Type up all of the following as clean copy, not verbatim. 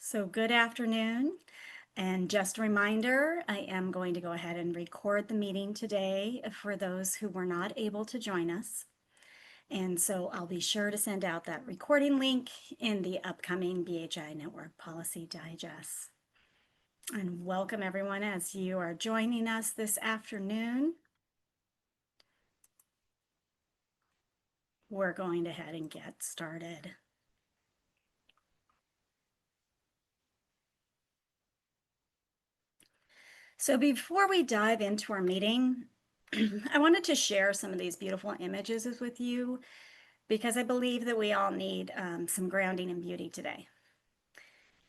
So good afternoon. And just a reminder, I am going to go ahead and record the meeting today for those who were not able to join us. And so I'll be sure to send out that recording link in the upcoming BHI Network Policy Digest. And welcome everyone as you are joining us this afternoon. We're going to head and get started. So before we dive into our meeting, I wanted to share some of these beautiful images with you because I believe that we all need some grounding and beauty today.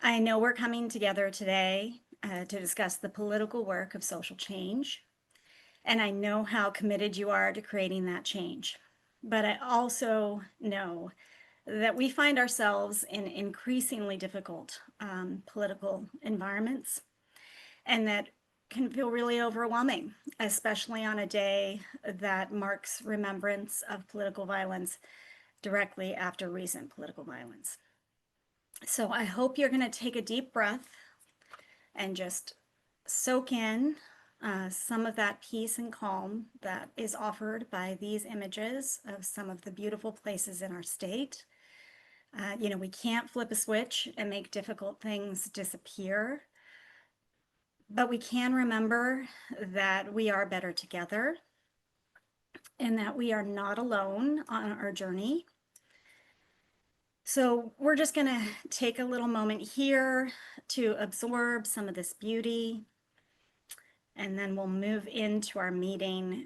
I know we're coming together today to discuss the political work of social change, and I know how committed you are to creating that change. But I also know that we find ourselves in increasingly difficult political environments, and that can feel really overwhelming, especially on a day that marks remembrance of political violence directly after recent political violence. So I hope you're going to take a deep breath and just soak in some of that peace and calm that is offered by these images of some of the beautiful places in our state. We can't flip a switch and make difficult things disappear, but we can remember that we are better together and that we are not alone on our journey. So we're just going to take a little moment here to absorb some of this beauty, and then we'll move into our meeting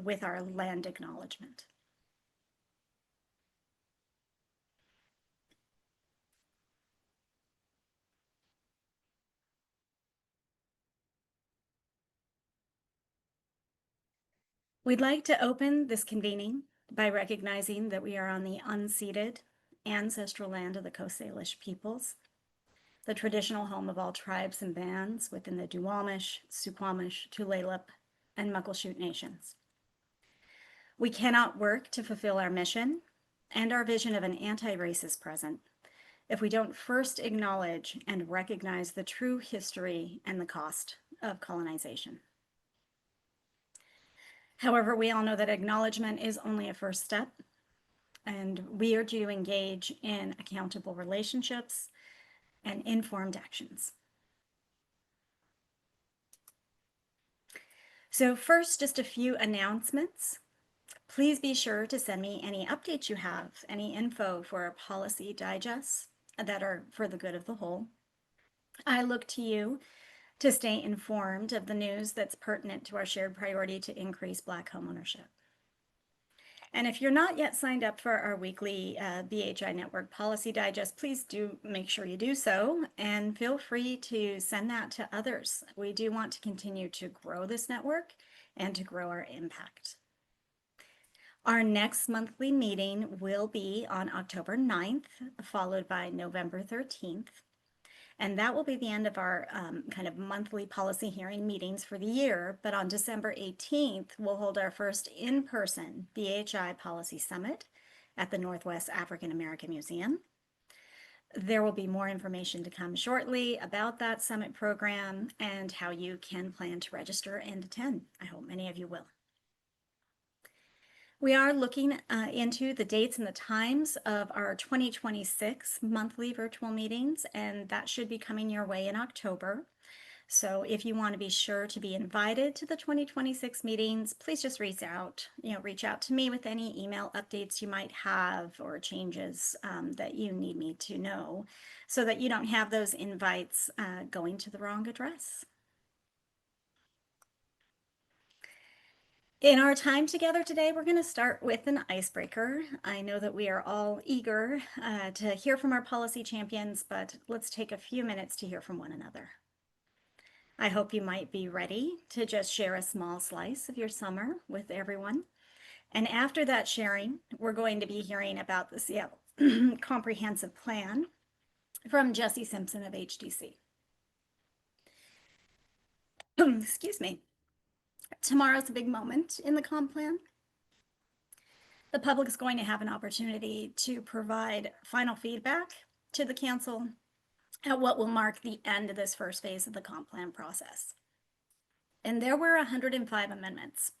with our land acknowledgement. We'd like to open this convening by recognizing that we are on the unceded ancestral land of the Coast Salish peoples, the traditional home of all tribes and bands within the Duwamish, Suquamish, Tulalip, and Muckleshoot nations. We cannot work to fulfill our mission and our vision of an anti-racist present if we don't first acknowledge and recognize the true history and the cost of colonization. However, we all know that acknowledgement is only a first step, and we urge you to engage in accountable relationships and informed actions. So first, just a few announcements. Please be sure to send me any updates you have, any info for our policy digests that are for the good of the whole. I look to you to stay informed of the news that's pertinent to our shared priority to increase Black homeownership. And if you're not yet signed up for our weekly BHI Network Policy Digest, please do make sure you do so, and feel free to send that to others. We do want to continue to grow this network and to grow our impact. Our next monthly meeting will be on October 9th, followed by November 13th. And that will be the end of our kind of monthly policy hearing meetings for the year. But on December 18th, we'll hold our first in-person BHI Policy Summit at the Northwest African American Museum. There will be more information to come shortly about that summit program and how you can plan to register and attend. I hope many of you will. We are looking into the dates and the times of our 2026 monthly virtual meetings, and that should be coming your way in October. So if you want to be sure to be invited to the 2026 meetings, please just reach out to me with any email updates you might have or changes that you need me to know so that you don't have those invites going to the wrong address. In our time together today, we're going to start with an icebreaker. I know that we are all eager to hear from our policy champions, but let's take a few minutes to hear from one another. I hope you might be ready to just share a small slice of your summer with everyone. And after that sharing, we're going to be hearing about the Seattle Comprehensive Plan from Jesse Simpson of HDC. Excuse me. Tomorrow's a big moment in the comp plan. The public is going to have an opportunity to provide final feedback to the council at what will mark the end of this first phase of the comp plan process. And there were 105 amendments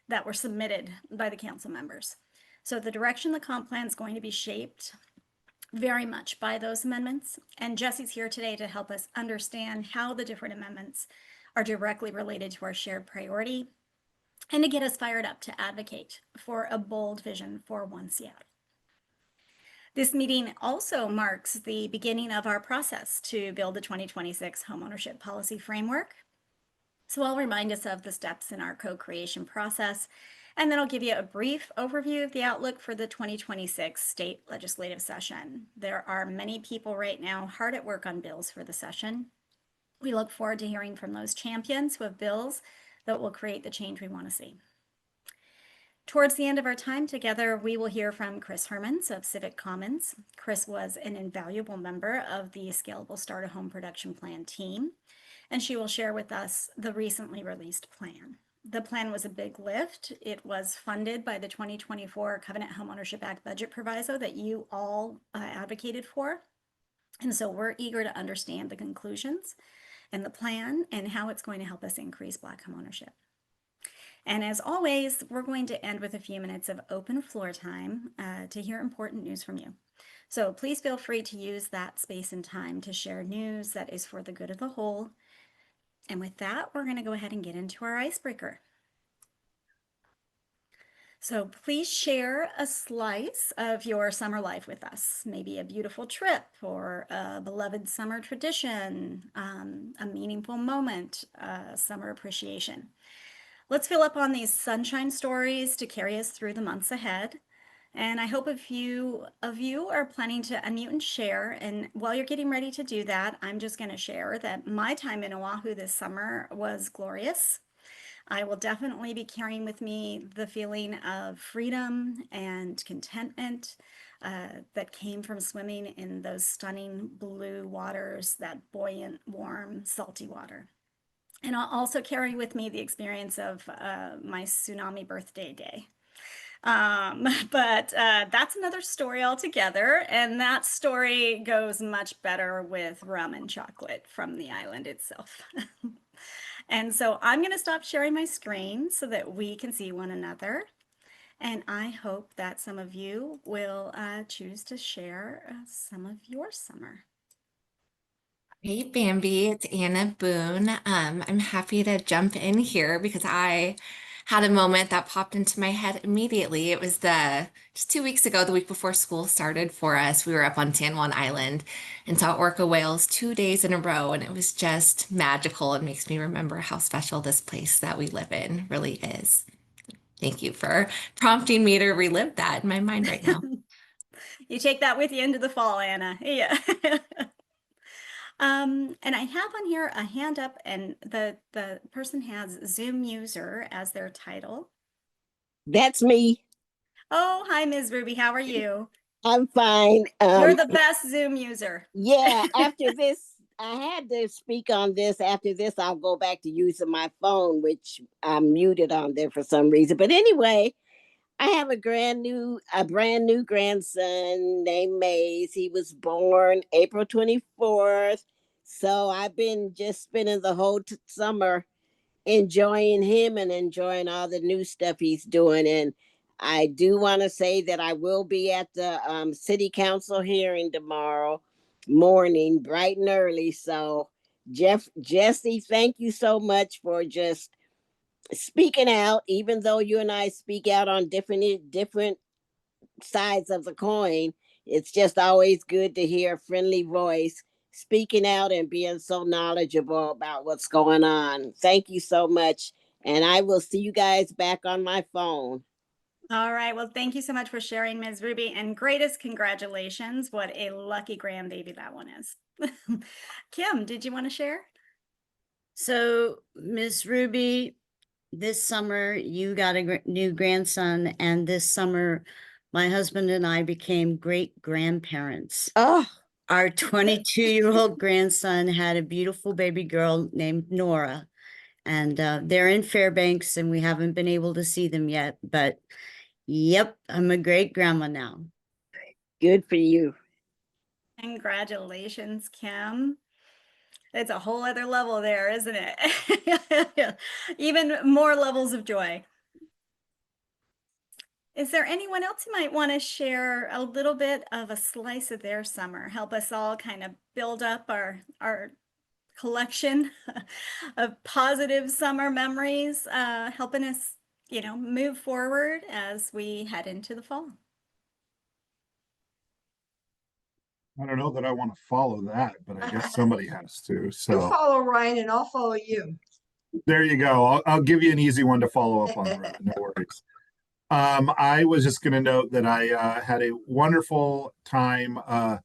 that were submitted by the council members. So the direction the comp plan is going to be shaped very much by those amendments. And Jesse's here today to help us understand how the different amendments are directly related to our shared priority and to get us fired up to advocate for a bold vision for One Seattle. This meeting also marks the beginning of our process to build the 2026 homeownership policy framework. So I'll remind us of the steps in our co-creation process, and then I'll give you a brief overview of the outlook for the 2026 state legislative session. There are many people right now hard at work on bills for the session. We look forward to hearing from those champions who have bills that will create the change we want to see. Towards the end of our time together, we will hear from Chris Hermans of Civic Commons. Chris was an invaluable member of the Scalable Start a Home Production Plan team, and she will share with us the recently released plan. The plan was a big lift. It was funded by the 2024 Covenant Homeownership Act budget proviso that you all advocated for. And so we're eager to understand the conclusions and the plan and how it's going to help us increase Black homeownership. And as always, we're going to end with a few minutes of open floor time to hear important news from you. So please feel free to use that space and time to share news that is for the good of the whole. And with that, we're going to go ahead and get into our icebreaker. So please share a slice of your summer life with us, maybe a beautiful trip or a beloved summer tradition, a meaningful moment, summer appreciation. Let's fill up on these sunshine stories to carry us through the months ahead. And I hope a few of you are planning to unmute and share. And while you're getting ready to do that, I'm just going to share that my time in Oahu this summer was glorious. I will definitely be carrying with me the feeling of freedom and contentment that came from swimming in those stunning blue waters, that buoyant, warm, salty water. And I'll also carry with me the experience of my tsunami birthday day. But that's another story altogether. And that story goes much better with rum and chocolate from the island itself. And so I'm going to stop sharing my screen so that we can see one another. And I hope that some of you will choose to share some of your summer. Hey Bambi, it's Anna Boone. I'm happy to jump in here because I had a moment that popped into my head immediately. It was just 2 weeks ago, the week before school started for us. We were up on San Juan Island and saw orca whales 2 days in a row, and it was just magical. It makes me remember how special this place that we live in really is. Thank you for prompting me to relive that in my mind right now. You take that with you into the fall, Anna. Yeah. And I have on here a hand up, and the person has Zoom user as their title. That's me. Oh, hi, Ms. Ruby. How are you? I'm fine. You're the best Zoom user. Yeah, after this, I had to speak on this. After this, I'll go back to using my phone, which I'm muted on there for some reason. But anyway, I have a brand new grandson named Maze. He was born April 24th. So I've been just spending the whole summer enjoying him and enjoying all the new stuff he's doing. And I do want to say that I will be at the city council hearing tomorrow morning, bright and early. So Jesse, thank you so much for just speaking out, even though you and I speak out on different sides of the coin. It's just always good to hear a friendly voice speaking out and being so knowledgeable about what's going on. Thank you so much. And I will see you guys back on my phone. All right. Well, thank you so much for sharing, Ms. Ruby, and greatest congratulations. What a lucky grandbaby that one is. Kim, did you want to share? So, Ms. Ruby, this summer you got a new grandson, and this summer my husband and I became great grandparents. Oh, Our 22-year-old grandson had a beautiful baby girl named Nora, and they're in Fairbanks, and we haven't been able to see them yet. But yep, I'm a great grandma now. good for you. Congratulations, Kim. It's a whole other level there, isn't it? Even more levels of joy. Is there anyone else who might want to share a little bit of a slice of their summer? Help us all kind of build up our collection of positive summer memories, helping us, move forward as we head into the fall. I don't know that I want to follow that, but I guess somebody has to. You So follow Ryan and I'll follow you. there you go. I'll give you an easy one to follow up on, Loretta. No worries. I was just going to note that I had a wonderful time. I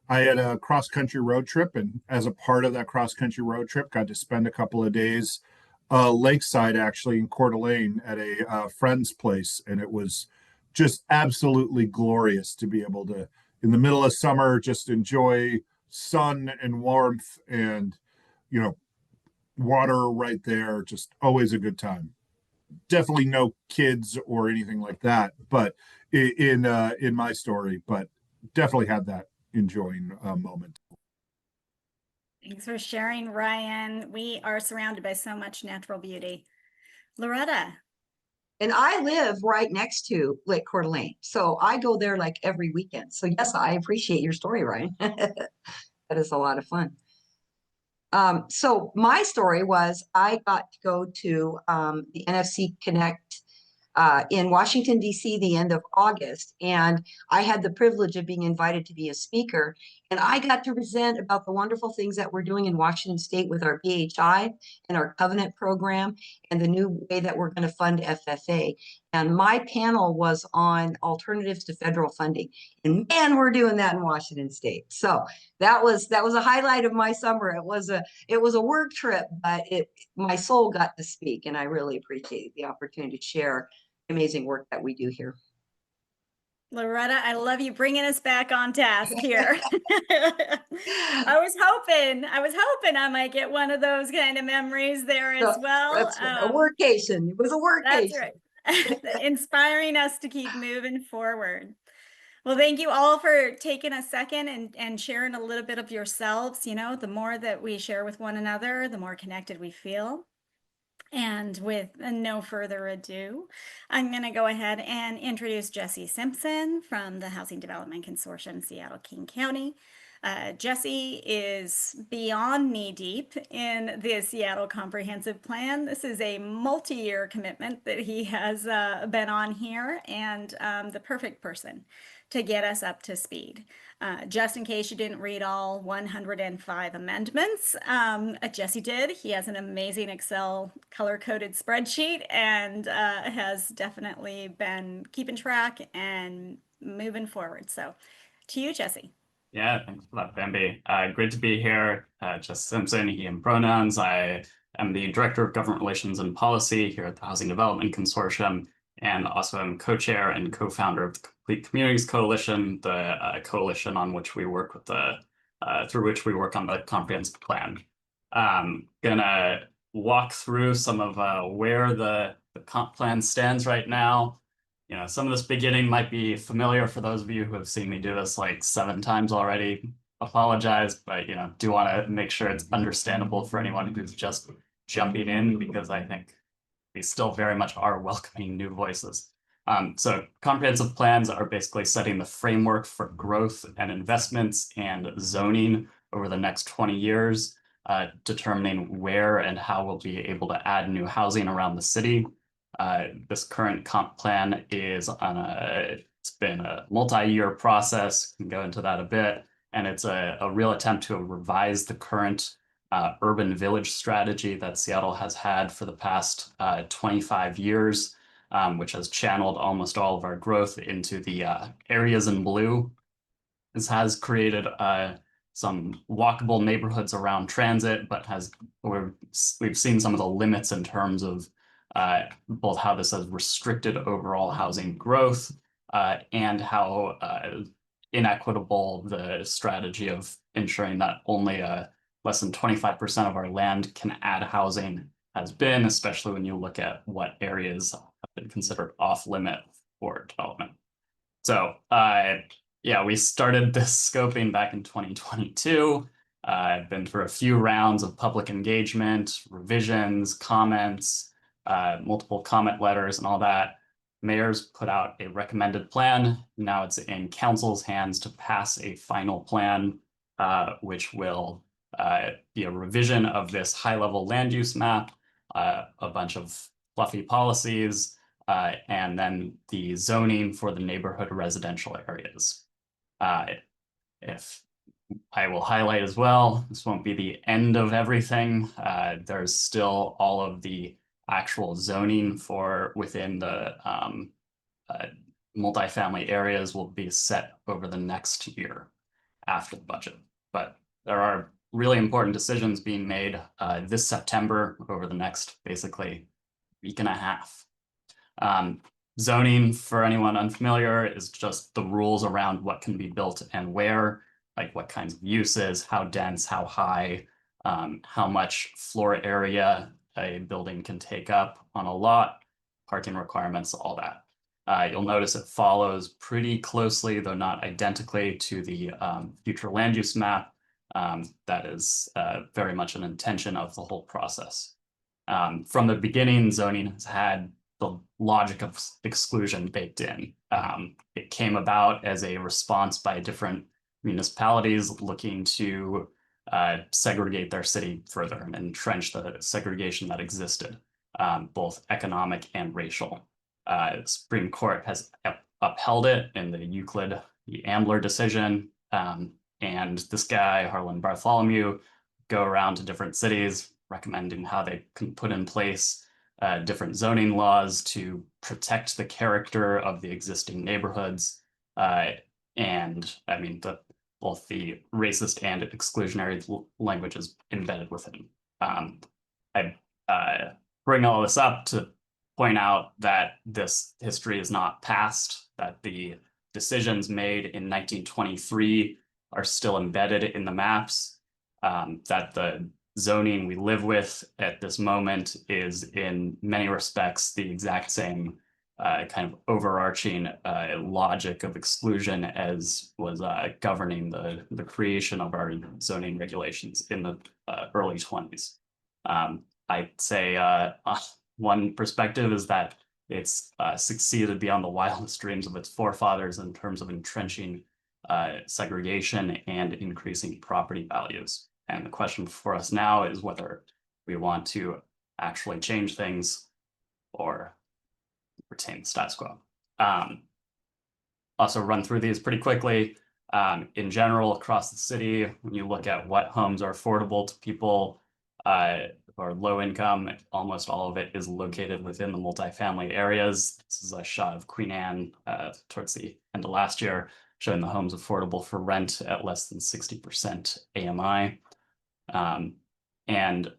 had a cross country road trip, and as a part of that cross country road trip, got to spend a couple of days lakeside, actually in Coeur d'Alene, at a friend's place, and it was just absolutely glorious to be able to, in the middle of summer, just enjoy sun and warmth, and water right there. Just always a good time. Definitely no kids or anything like that, but in my story, but definitely had that enjoying moment. Thanks for sharing, Ryan. We are surrounded by so much natural beauty. Loretta. And I live right next to Lake Coeur d'Alene. So I go there like every weekend. So yes, I appreciate your story, Ryan. That is a lot of fun. So my story was I got to go to the NFC Connect in Washington, D.C. the end of August. And I had the privilege of being invited to be a speaker. And I got to present about the wonderful things that we're doing in Washington State with our BHI and our Covenant program and the new way that we're going to fund FFA. And my panel was on alternatives to federal funding. And man, we're doing that in Washington State. So that was a highlight of my summer. It was a work trip, but my soul got to speak, and I really appreciate the opportunity to share the amazing work that we do here. Loretta, I love you bringing us back on task here. I was hoping I might get one of those kind of memories there as well. That's right. A workation. It was a workation. That's right. Inspiring us to keep moving forward. Well, thank you all for taking a second and sharing a little bit of yourselves. The more that we share with one another, the more connected we feel. And with no further ado, I'm going to go ahead and introduce Jesse Simpson from the Housing Development Consortium, Seattle-King County. Jesse is beyond knee-deep in the Seattle Comprehensive Plan. This is a multi-year commitment that he has been on here, and the perfect person to get us up to speed. Just in case you didn't read all 105 amendments, Jesse did. He has an amazing Excel color-coded spreadsheet and has definitely been keeping track and moving forward. So to you, Jesse. Yeah, thanks for that, Bambi. Great to be here. Jesse Simpson, he, him pronouns. I am the Director of Government Relations and Policy here at the Housing Development Consortium, and also am co-chair and co-founder of the Complete Communities Coalition, the coalition on which we work with through which we work on the comprehensive plan. Gonna walk through some of where the comp plan stands right now. Some of this beginning might be familiar for those of you who have seen me do this like 7 times already. Apologize, but do want to make sure it's understandable for anyone who's just jumping in, because I think we still very much are welcoming new voices. So comprehensive plans are basically setting the framework for growth and investments and zoning over the next 20 years, determining where and how we'll be able to add new housing around the city. This current comp plan is it's been a multi-year process, can go into that a bit, and it's a real attempt to revise the current urban village strategy that Seattle has had for the past 25 years, which has channeled almost all of our growth into the areas in blue. This has created some walkable neighborhoods around transit, but we've seen some of the limits in terms of both how this has restricted overall housing growth and how inequitable the strategy of ensuring that only less than 25% of our land can add housing has been, especially when you look at what areas have been considered off limit for development. So yeah, we started this scoping back in 2022. I've been through a few rounds of public engagement, revisions, comments, multiple comment letters and all that. Mayor's put out a recommended plan. Now it's in council's hands to pass a final plan, which will be a revision of this high-level land use map, a bunch of fluffy policies, and then the zoning for the neighborhood residential areas. If I will highlight as well, this won't be the end of everything. There's still all of the actual zoning for within the multifamily areas will be set over the next year after the budget. But there are really important decisions being made this September over the next basically week and a half. Zoning, for anyone unfamiliar, is just the rules around what can be built and where, like what kinds of uses, how dense, how high, how much floor area a building can take up on a lot, parking requirements, all that. You'll notice it follows pretty closely, though not identically, to the future land use map. That is very much an intention of the whole process. From the beginning, zoning has had the logic of exclusion baked in. It came about as a response by different municipalities looking to segregate their city further and entrench the segregation that existed, both economic and racial. The Supreme Court has upheld it in the Euclid v. Ambler decision. And this guy, Harlan Bartholomew, go around to different cities recommending how they can put in place different zoning laws to protect the character of the existing neighborhoods. And I mean, both the racist and exclusionary language is embedded within. I bring all this up to point out that this history is not past, that the decisions made in 1923 are still embedded in the maps, that the zoning we live with at this moment is in many respects the exact same kind of overarching logic of exclusion as was governing the creation of our zoning regulations in the early 20s. I'd say one perspective is that it's succeeded beyond the wildest dreams of its forefathers in terms of entrenching segregation and increasing property values. And the question for us now is whether we want to actually change things or retain the status quo. Also run through these pretty quickly. In general, across the city, when you look at what homes are affordable to people who are low income, almost all of it is located within the multifamily areas. This is a shot of Queen Anne towards the end of last year, showing the homes affordable for rent at less than 60% AMI. And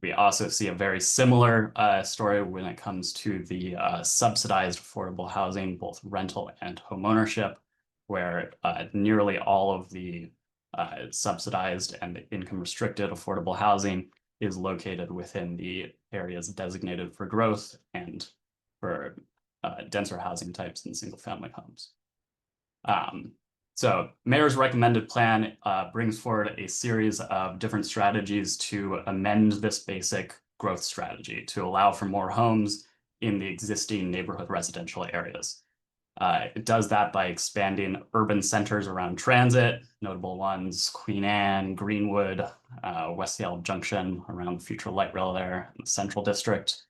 we also see a very similar story when it comes to the subsidized affordable housing, both rental and homeownership, where nearly all of the subsidized and income restricted affordable housing is located within the areas designated for growth and for denser housing types and single family homes. So Mayor's recommended plan brings forward a series of different strategies to amend this basic growth strategy to allow for more homes in the existing neighborhood residential areas. It does that by expanding urban centers around transit, notable ones, Queen Anne, Greenwood, West Seattle Junction around the future light rail there, in the Central District.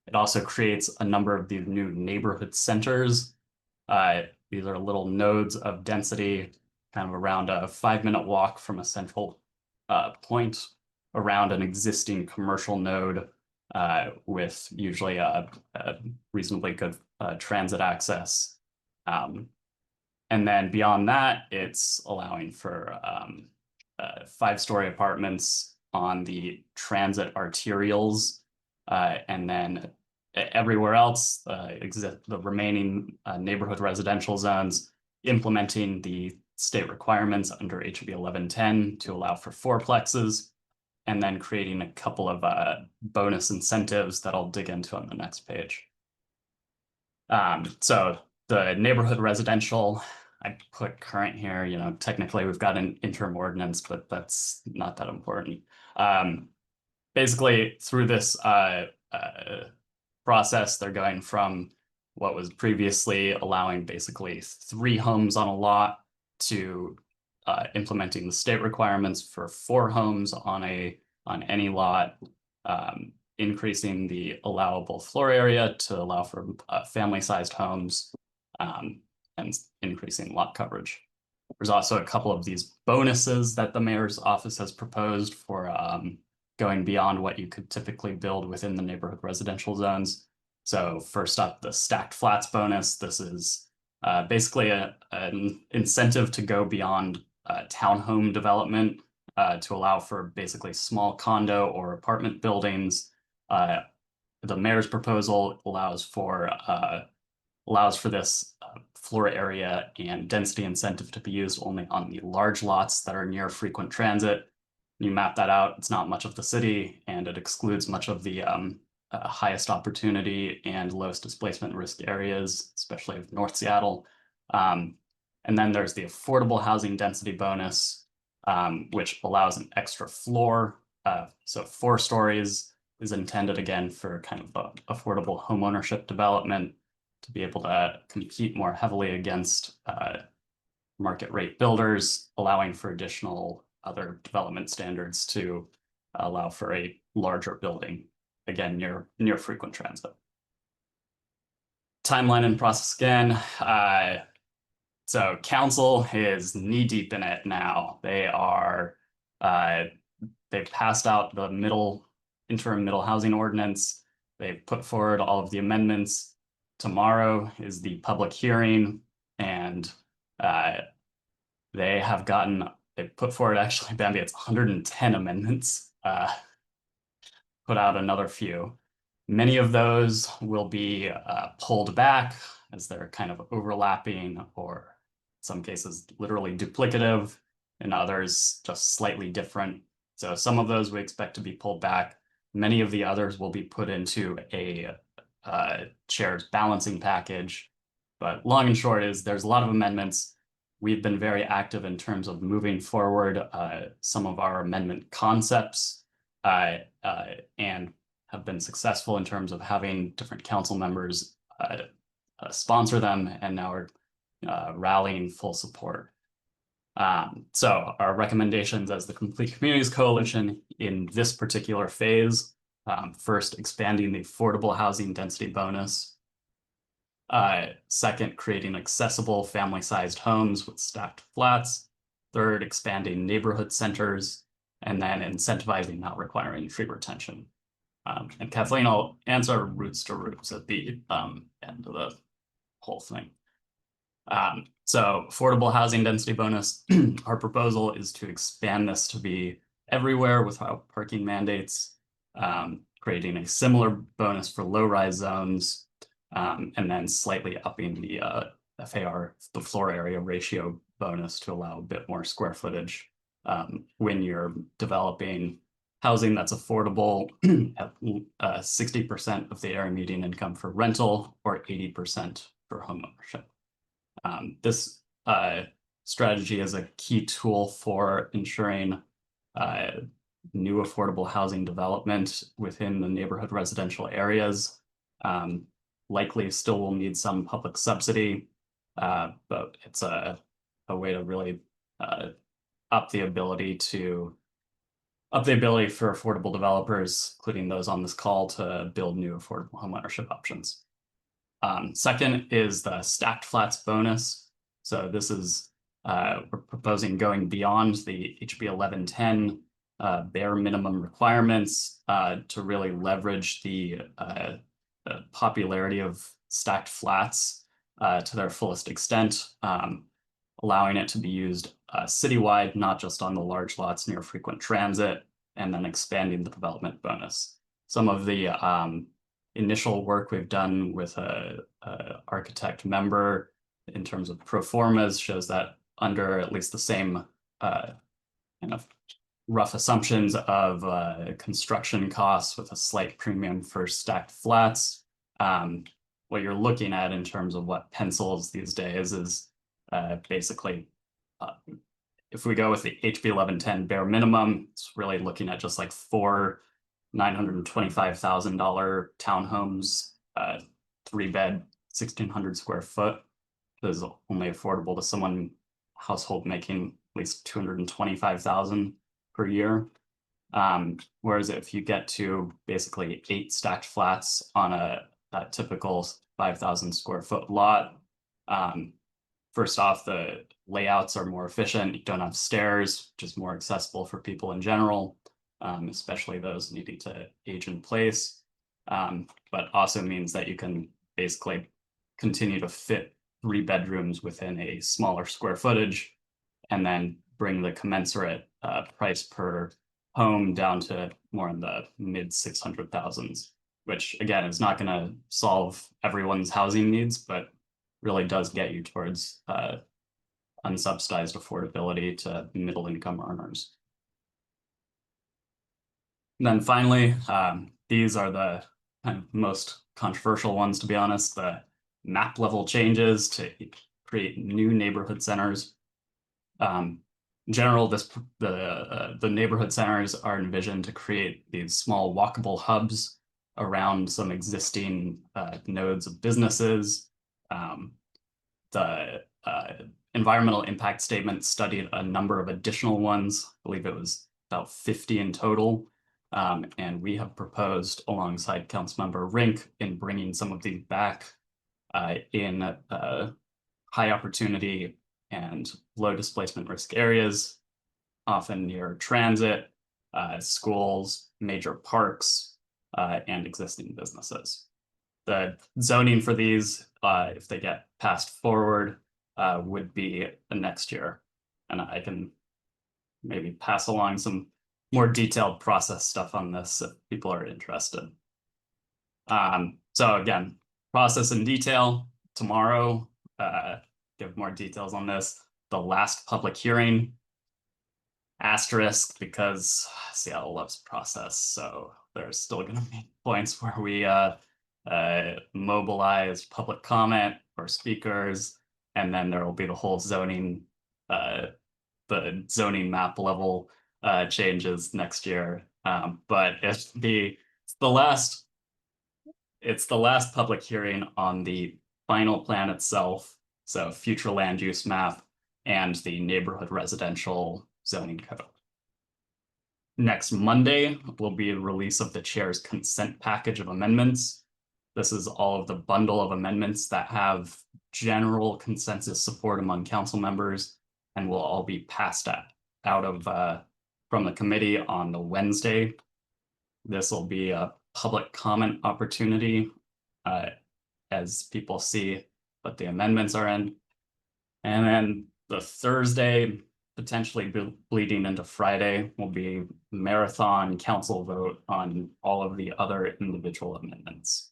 It also creates a number of these new neighborhood centers. These are little nodes of density, kind of around a 5-minute walk from a central point around an existing commercial node with usually a reasonably good transit access. And then beyond that, it's allowing for 5-story apartments on the transit arterials, and then everywhere else, the remaining neighborhood residential zones, implementing the state requirements under HB 1110 to allow for 4plexes, and then creating a couple of bonus incentives that I'll dig into on the next page. So the neighborhood residential I put current here, you know, technically we've got an interim ordinance, but that's not that important. Basically through this process, they're going from what was previously allowing basically 3 homes on a lot to implementing the state requirements for 4 homes on any lot, increasing the allowable floor area to allow for family-sized homes, and increasing lot coverage. There's also a couple of these bonuses that the mayor's office has proposed for going beyond what you could typically build within the neighborhood residential zones. So first up, the stacked flats bonus. This is basically an incentive to go beyond townhome development to allow for basically small condo or apartment buildings. The mayor's proposal allows for this floor area and density incentive to be used only on the large lots that are near frequent transit. You map that out, it's not much of the city, and it excludes much of the highest opportunity and lowest displacement risk areas, especially of North Seattle. And then there's the affordable housing density bonus, which allows an extra floor. So 4 stories is intended again for kind of affordable homeownership development to be able to compete more heavily against market rate builders, allowing for additional other development standards to allow for a larger building, again, near frequent transit. Timeline and process again. So council is knee deep in it now. They've passed out the interim middle housing ordinance. They've put forward all of the amendments. Tomorrow is the public hearing, and they put forward, actually, Bambi, it's 110 amendments, put out another few. Many of those will be pulled back as they're kind of overlapping, or in some cases literally duplicative, and others just slightly different. So some of those we expect to be pulled back. Many of the others will be put into a chair's balancing package. But long and short is there's a lot of amendments. We've been very active in terms of moving forward some of our amendment concepts and have been successful in terms of having different council members sponsor them, and now are rallying full support. So our recommendations as the Complete Communities Coalition in this particular phase: first, expanding the affordable housing density bonus. Second, creating accessible family-sized homes with stacked flats. Third, expanding neighborhood centers, and then incentivizing not requiring tree retention. And Kathleen, I'll answer roots to roots at the end of the whole thing. So affordable housing density bonus, our proposal is to expand this to be everywhere without parking mandates, creating a similar bonus for low-rise zones, and then slightly upping the FAR, the floor area ratio bonus, to allow a bit more square footage when you're developing housing that's affordable at 60% of the area median income for rental or 80% for homeownership. This strategy is a key tool for ensuring new affordable housing development within the neighborhood residential areas. Likely still will need some public subsidy, but it's a way to really up the ability for affordable developers, including those on this call, to build new affordable homeownership options. Second is the stacked flats bonus. So this is, we're proposing going beyond the HB 1110 bare minimum requirements to really leverage the popularity of stacked flats to their fullest extent, allowing it to be used citywide, not just on the large lots near frequent transit, and then expanding the development bonus. Some of the initial work we've done with a architect member in terms of pro formas shows that under at least the same kind of rough assumptions of construction costs with a slight premium for stacked flats, what you're looking at in terms of what pencils these days is basically, if we go with the HB 1110 bare minimum, it's really looking at just like 4 $925,000 townhomes, 3-bed, 1,600 square foot. Is only affordable to someone household making at least 225,000 per year. Whereas if you get to basically 8 stacked flats on a typical 5,000 square foot lot, first off, the layouts are more efficient. You don't have stairs, which is more accessible for people in general, especially those needing to age in place. But also means that you can basically continue to fit 3 bedrooms within a smaller square footage, and then bring the commensurate price per home down to more in the mid 600,000s, which again is not going to solve everyone's housing needs, but really does get you towards unsubsidized affordability to middle income earners. And then finally, these are the kind of most controversial ones, to be honest, the map level changes to create new neighborhood centers. In general, the neighborhood centers are envisioned to create these small walkable hubs around some existing nodes of businesses. The environmental impact statement studied a number of additional ones. I believe it was about 50 in total. And we have proposed alongside Councilmember Rink in bringing some of these back in high opportunity and low displacement risk areas, often near transit, schools, major parks, and existing businesses. The zoning for these, if they get passed forward, would be next year. And I can maybe pass along some more detailed process stuff on this if people are interested. So again, process in detail tomorrow, give more details on this. The last public hearing, asterisk, because Seattle loves process. So there's still going to be points where we mobilize public comment or speakers, and then there will be the whole zoning, the zoning map level changes next year. But it's the last public hearing on the final plan itself, so future land use map and the neighborhood residential zoning code. Next Monday will be a release of the chair's consent package of amendments. This is all of the bundle of amendments that have general consensus support among council members and will all be passed out of from the committee on the Wednesday. This will be a public comment opportunity as people see what the amendments are in. And then the Thursday, potentially bleeding into Friday, will be marathon council vote on all of the other individual amendments.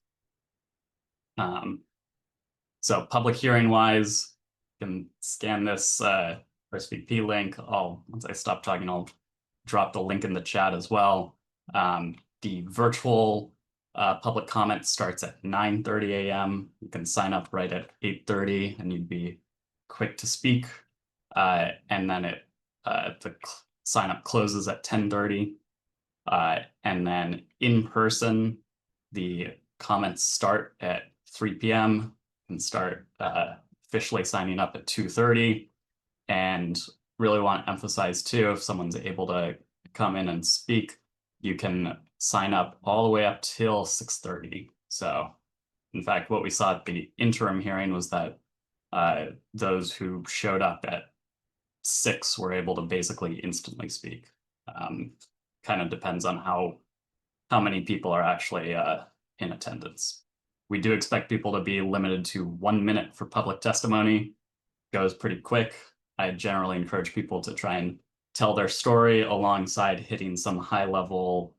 So public hearing wise, you can scan this RSVP link. Once I stop talking, I'll drop the link in the chat as well. The virtual public comment starts at 9:30 a.m. You can sign up right at 8:30 and you'd be quick to speak. And then the sign up closes at 10:30. And then in person, the comments start at 3 p.m. and start officially signing up at 2:30. And really want to emphasize too, if someone's able to come in and speak, you can sign up all the way up till 6:30. So in fact, what we saw at the interim hearing was that those who showed up at 6 were able to basically instantly speak. Kind of depends on how many people are actually in attendance. We do expect people to be limited to 1 minute for public testimony. Goes pretty quick. I generally encourage people to try and tell their story alongside hitting some high level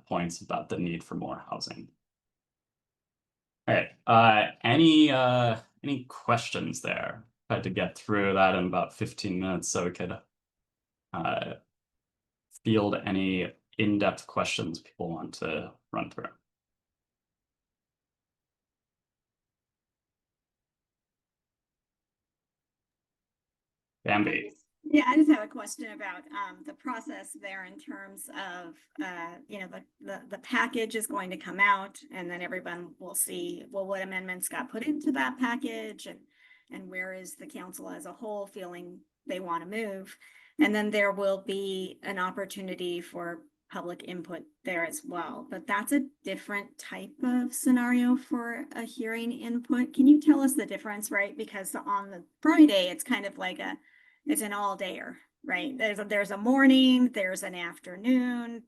points about the need for more housing. All right, any questions there? Tried to get through that in about 15 minutes so we could field any in-depth questions people want to run through. Bambi. Yeah, I just have a question about the process there in terms of you know, the package is going to come out, and then everyone will see, well, what amendments got put into that package, and where is the council as a whole feeling they want to move. And then there will be an opportunity for public input there as well. But that's a different type of scenario for a hearing input. Can you tell us the difference, right? Because on the Friday, it's kind of like it's an all dayer, right? There's a morning, there's an afternoon.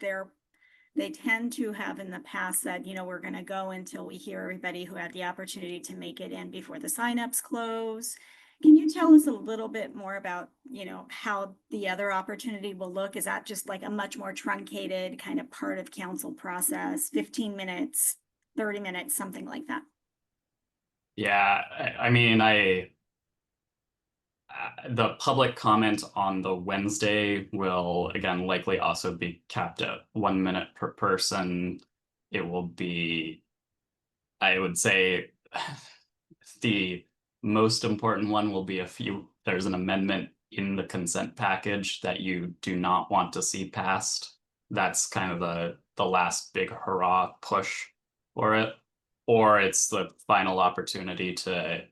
They tend to have in the past said, you know, we're going to go until we hear everybody who had the opportunity to make it in before the signups close. Can you tell us a little bit more about, you know, how the other opportunity will look? Is that just like a much more truncated kind of part of council process, 15 minutes, 30 minutes, something like that? Yeah, I mean, the public comment on the Wednesday will again likely also be capped at 1 minute per person. It will be, I would say, the most important one will be there's an amendment in the consent package that you do not want to see passed. That's kind of the last big hurrah push for it. Or it's the final opportunity to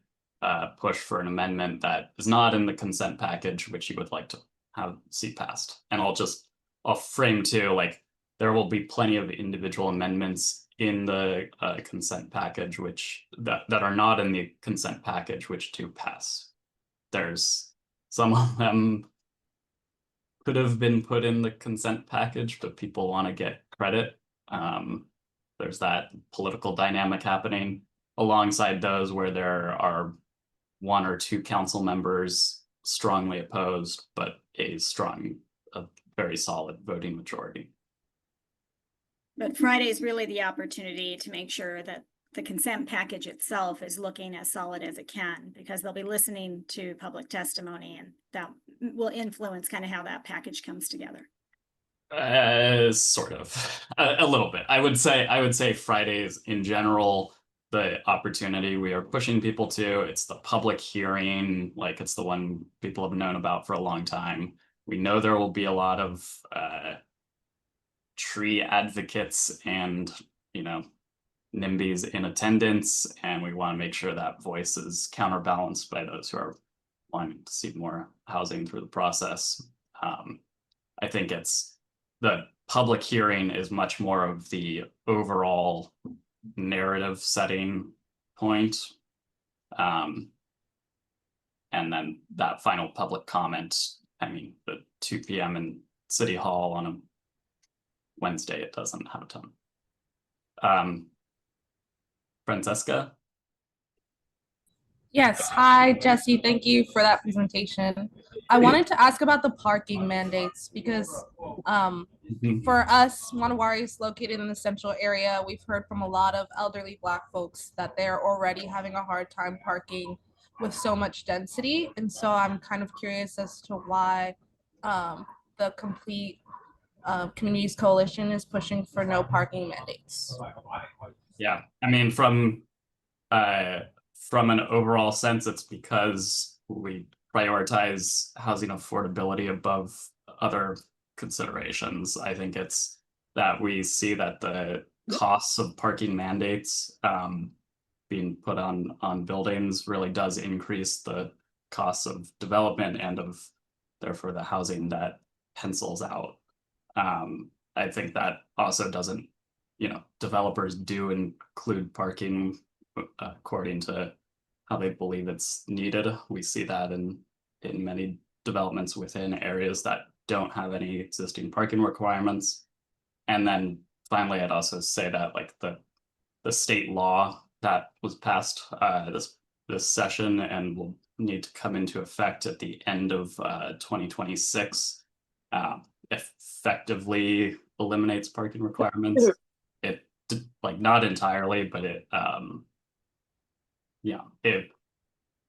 push for an amendment that is not in the consent package, which you would like to see passed. And I'll frame too, like there will be plenty of individual amendments in the consent package, which that are not in the consent package, which do pass. There's some of them could have been put in the consent package, but people want to get credit. There's that political dynamic happening alongside those where there are 1 or 2 council members strongly opposed, but a very solid voting majority. But Friday is really the opportunity to make sure that the consent package itself is looking as solid as it can, because they'll be listening to public testimony, and that will influence kind of how that package comes together. Sort of, a little bit. I would say Fridays in general, the opportunity we are pushing people to, it's the public hearing, like it's the one people have known about for a long time. We know there will be a lot of tree advocates and, you know, NIMBYs in attendance, and we want to make sure that voice is counterbalanced by those who are wanting to see more housing through the process. I think the public hearing is much more of the overall narrative setting point. And then that final public comment, I mean, the 2 p.m. in City Hall on a Wednesday, it doesn't have a ton. Francesca? Yes. Hi, Jesse. Thank you for that presentation. I wanted to ask about the parking mandates because for us, Manawari is located in the central area. We've heard from a lot of elderly Black folks that they're already having a hard time parking with so much density. And so I'm kind of curious as to why the Complete Communities Coalition is pushing for no parking mandates. Yeah, I mean, from an overall sense, it's because we prioritize housing affordability above other considerations. I think it's that we see that the costs of parking mandates being put on buildings really does increase the costs of development and of therefore the housing that pencils out. I think that also doesn't, you know, developers do include parking according to how they believe it's needed. We see that in many developments within areas that don't have any existing parking requirements. And then finally, I'd also say that like the state law that was passed this session and will need to come into effect at the end of 2026 effectively eliminates parking requirements. It like not entirely, but it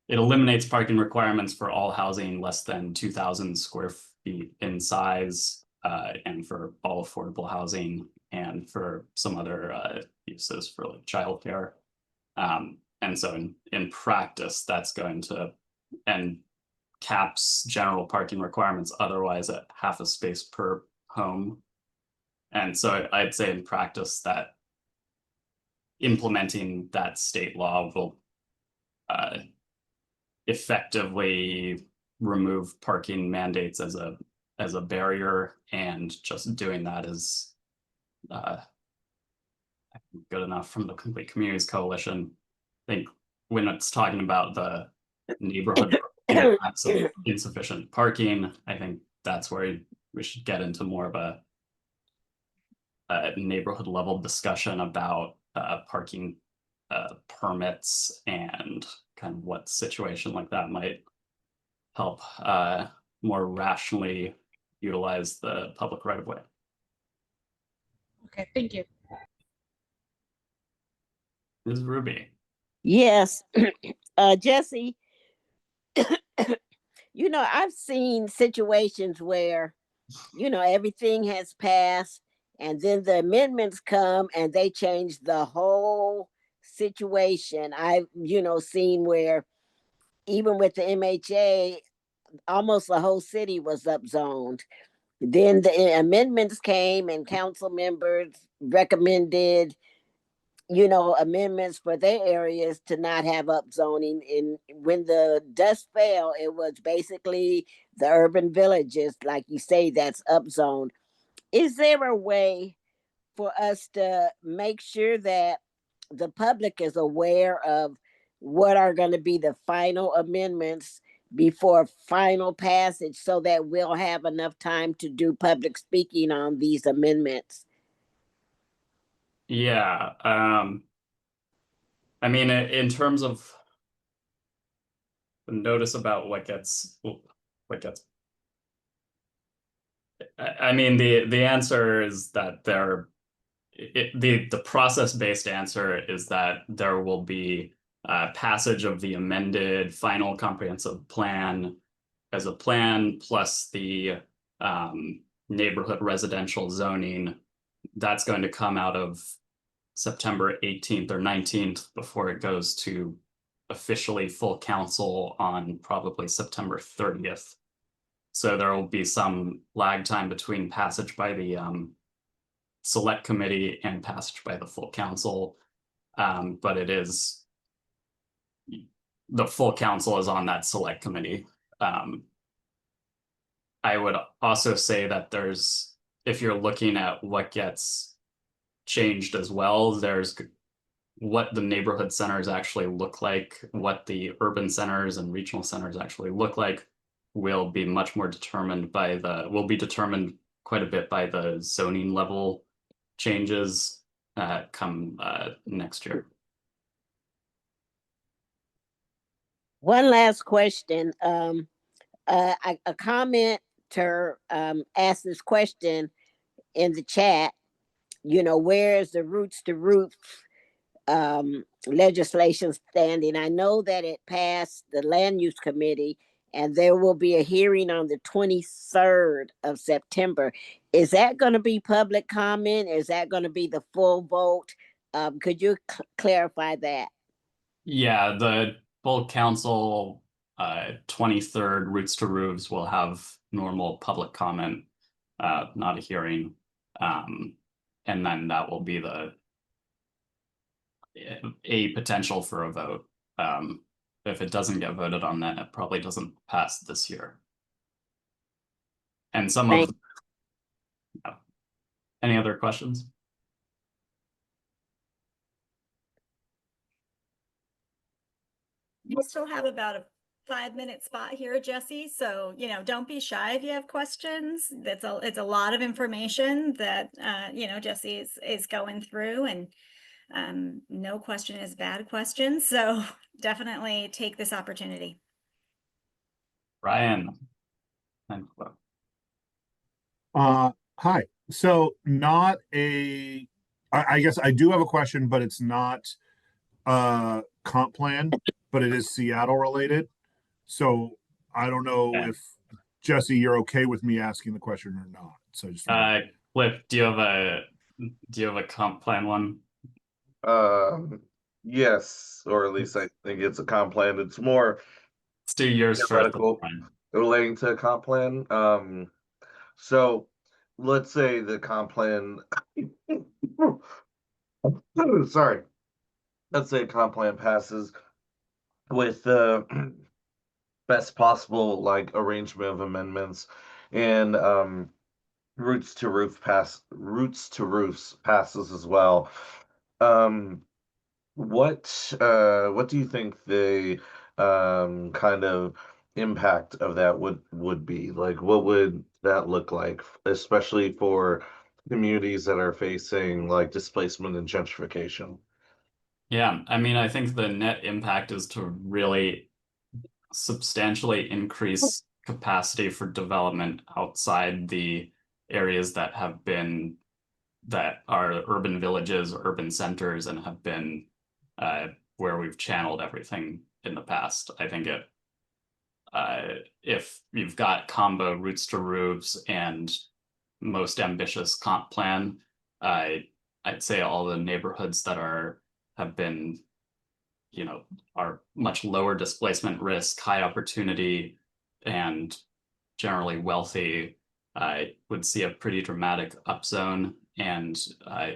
eliminates parking requirements for all housing less than 2,000 square feet in size, and for all affordable housing, and for some other uses for like childcare. And so in practice, that's going to, and caps general parking requirements otherwise at half a space per home. And so I'd say in practice that implementing that state law will effectively remove parking mandates as a barrier, and just doing that is good enough from the Complete Communities Coalition. I think when it's talking about the neighborhood impacts of insufficient parking, I think that's where we should get into more of a neighborhood level discussion about parking permits and kind of what situation like that might help more rationally utilize the public right of way. Okay, thank you. Ms. Ruby. Yes, Jesse, you know, I've seen situations where, you know, everything has passed and then the amendments come and they change the whole situation. I've, you know, seen where even with the MHA, almost the whole city was upzoned. Then the amendments came and council members recommended, you know, amendments for their areas to not have upzoning. And when the dust fell, it was basically the urban villages, like you say, that's upzoned. Is there a way for us to make sure that the public is aware of what are going to be the final amendments before final passage, so that we'll have enough time to do public speaking on these amendments? Yeah, I mean, in terms of the notice about what gets, I mean, the answer is that the process-based answer is that there will be passage of the amended final comprehensive plan as a plan, plus the neighborhood residential zoning. That's going to come out of September 18th or 19th before it goes to officially full council on probably September 30th. So there will be some lag time between passage by the select committee and passage by the full council. But it is, the full council is on that select committee. I would also say that there's, if you're looking at what gets changed as well, there's what the neighborhood centers actually look like, what the urban centers and regional centers actually look like will be much more determined by will be determined quite a bit by the zoning level changes come next year. One last question. A commenter asked this question in the chat, you know, where's the Roots to Roofs legislation standing? I know that it passed the land use committee and there will be a hearing on the 23rd of September. Is that going to be public comment? Is that going to be the full vote? Could you clarify that? Yeah, the full council 23rd Roots to Roofs will have normal public comment, not a hearing. And then that will be a potential for a vote. If it doesn't get voted on, then it probably doesn't pass this year. And some of, any other questions? We still have about a 5-minute spot here, Jesse. So, you know, don't be shy if you have questions. It's a lot of information that, you know, Jesse is going through, and no question is a bad question. So definitely take this opportunity. Ryan. Hi. So not I guess I do have a question, but it's not comp plan, but it is Seattle related. So I don't know if Jesse, you're okay with me asking the question or not. So just Cliff, do you have a comp plan one? Yes, or at least I think it's a comp plan. It's more Let's do yours theoretical. first. relating to the comp plan. So let's say the comp plan, sorry, let's say comp plan passes with the best possible like arrangement of amendments and roots to roofs passes as well. What do you think the kind of impact of that would be? Like what would that look like, especially for communities that are facing like displacement and gentrification? Yeah, I mean, I think the net impact is to really substantially increase capacity for development outside the areas that are urban villages, urban centers, and have been where we've channeled everything in the past. I think if you've got combo roots to roofs and most ambitious comp plan, I'd say all the neighborhoods that have been, are much lower displacement risk, high opportunity, and generally wealthy, would see a pretty dramatic upzone and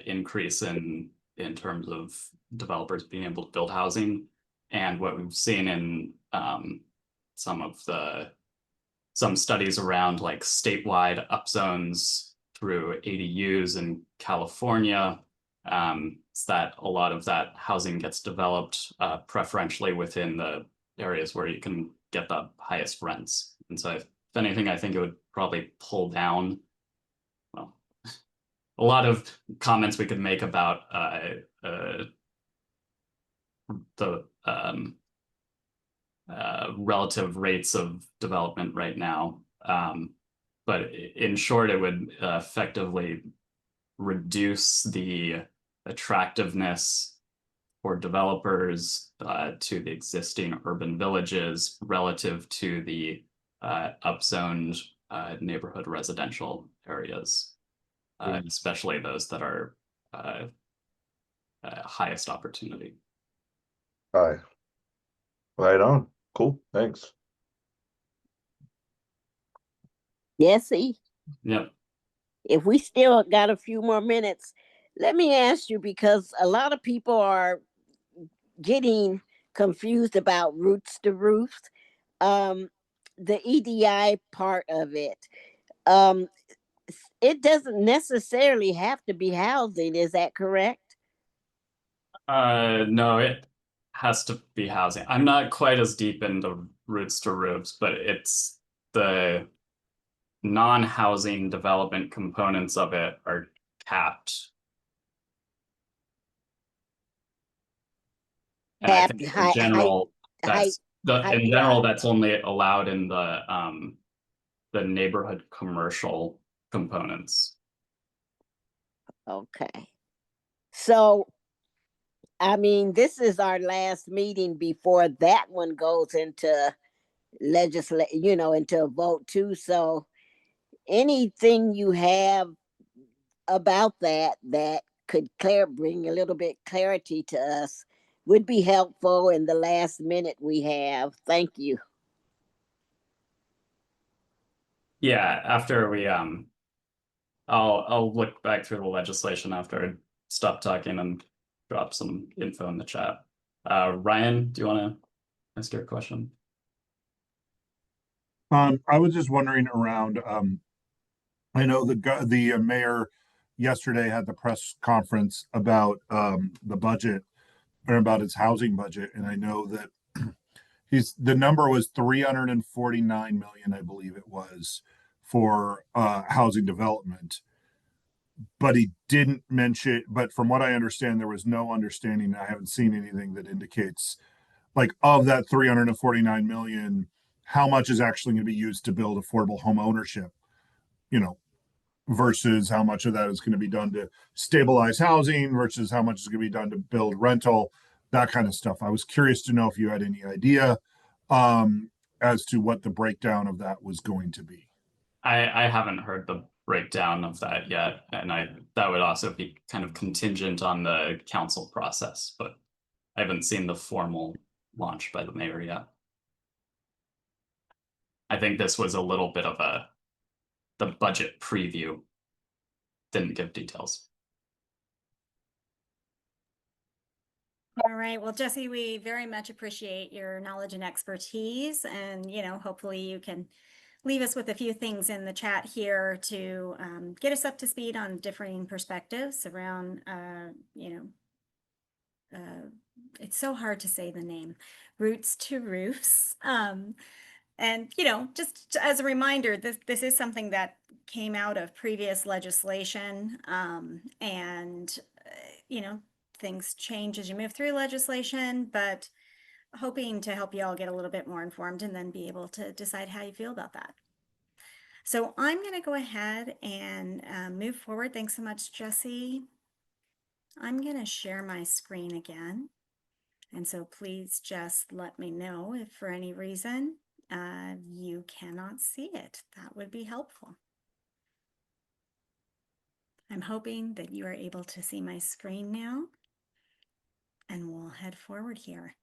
increase in terms of developers being able to build housing. And what we've seen in some studies around like statewide upzones through ADUs in California, is that a lot of that housing gets developed preferentially within the areas where you can get the highest rents. And so if anything, I think it would probably pull down, well, a lot of comments we could make about the relative rates of development right now. But in short, it would effectively reduce the attractiveness for developers to the existing urban villages relative to the upzoned neighborhood residential areas, especially those that are highest opportunity. Hi. Right on. Cool. Thanks. Jesse, Yep. if we still got a few more minutes, let me ask you, because a lot of people are getting confused about roots to roofs, the EDI part of it. It doesn't necessarily have to be housing, is that correct? No, it has to be housing. I'm not quite as deep into roots to roofs, but it's the non-housing development components of it are capped. And I think in general, that's only allowed in the neighborhood commercial components. Okay. So, I mean, this is our last meeting before that one goes into into a vote too. So anything you have about that could bring a little bit clarity to us would be helpful in the last minute we have. Thank you. Yeah, after we I'll look back through the legislation after I stop talking and drop some info in the chat. Ryan, do you want to ask your question? I was just wondering around, I know the mayor yesterday had the press conference about the budget or about his housing budget. And I know that the number was 349 million, I believe it was, for housing development. But he didn't mention, but from what I understand, there was no understanding. I haven't seen anything that indicates, like, of that 349 million, how much is actually going to be used to build affordable home ownership, versus how much of that is going to be done to stabilize housing versus how much is going to be done to build rental, that kind of stuff. I was curious to know if you had any idea as to what the breakdown of that was going to be. I haven't heard the breakdown of that yet, and that would also be kind of contingent on the council process, but I haven't seen the formal launch by the mayor yet. I think this was a little bit of the budget preview didn't give details. All right. Well, Jesse, we very much appreciate your knowledge and expertise. And, hopefully you can leave us with a few things in the chat here to get us up to speed on differing perspectives around, it's so hard to say the name, Roots to Roofs. And, just as a reminder, this is something that came out of previous legislation. Things change as you move through legislation, but hoping to help you all get a little bit more informed and then be able to decide how you feel about that. So I'm going to go ahead and move forward. Thanks so much, Jesse. I'm going to share my screen again. And so please just let me know if for any reason you cannot see it. That would be helpful. I'm hoping that you are able to see my screen now, and we'll head forward here.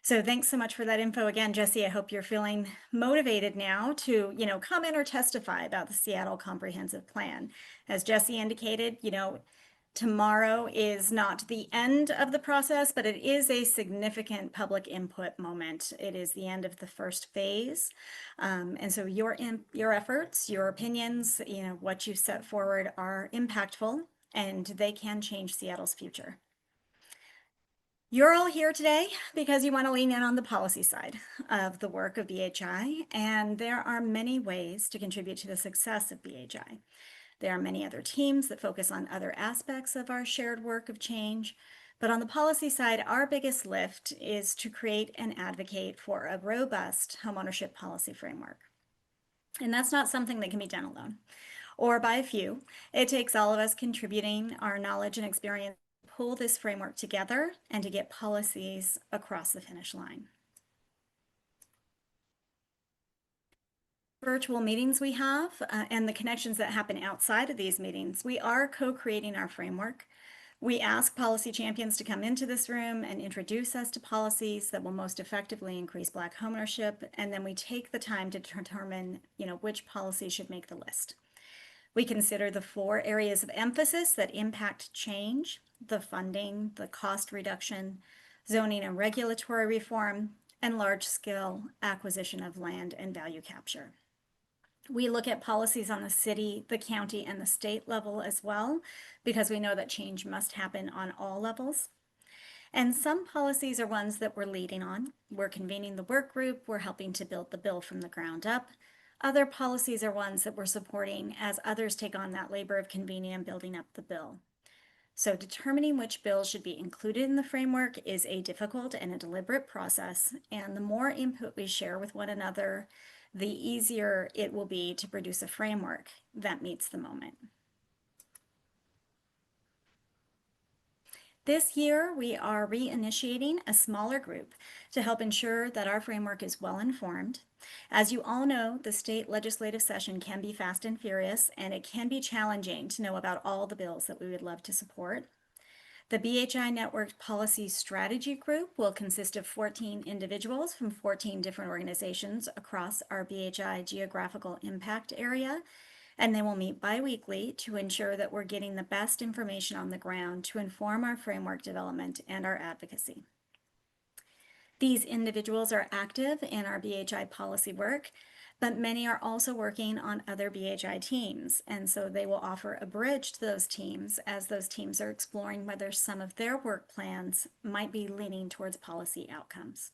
So thanks so much for that info again, Jesse. I hope you're feeling motivated now to, comment or testify about the Seattle Comprehensive Plan. As Jesse indicated, tomorrow is not the end of the process, but it is a significant public input moment. It is the end of the first phase. And so your efforts, your opinions, what you set forward are impactful, and they can change Seattle's future. You're all here today because you want to lean in on the policy side of the work of BHI, and there are many ways to contribute to the success of BHI. There are many other teams that focus on other aspects of our shared work of change, but on the policy side, our biggest lift is to create and advocate for a robust homeownership policy framework. And that's not something that can be done alone or by a few. It takes all of us contributing our knowledge and experience to pull this framework together and to get policies across the finish line. Virtual meetings we have and the connections that happen outside of these meetings, we are co-creating our framework. We ask policy champions to come into this room and introduce us to policies that will most effectively increase Black homeownership, and then we take the time to determine, which policy should make the list. We consider the 4 areas of emphasis that impact change: the funding, the cost reduction, zoning and regulatory reform, and large-scale acquisition of land and value capture. We look at policies on the city, the county, and the state level as well, because we know that change must happen on all levels. And some policies are ones that we're leading on. We're convening the work group. We're helping to build the bill from the ground up. Other policies are ones that we're supporting as others take on that labor of convening and building up the bill. So determining which bills should be included in the framework is a difficult and a deliberate process. And the more input we share with one another, the easier it will be to produce a framework that meets the moment. This year, we are reinitiating a smaller group to help ensure that our framework is well informed. As you all know, the state legislative session can be fast and furious, and it can be challenging to know about all the bills that we would love to support. The BHI Network Policy Strategy Group will consist of 14 individuals from 14 different organizations across our BHI geographical impact area, and they will meet bi-weekly to ensure that we're getting the best information on the ground to inform our framework development and our advocacy. These individuals are active in our BHI policy work, but many are also working on other BHI teams, and so they will offer a bridge to those teams as those teams are exploring whether some of their work plans might be leaning towards policy outcomes.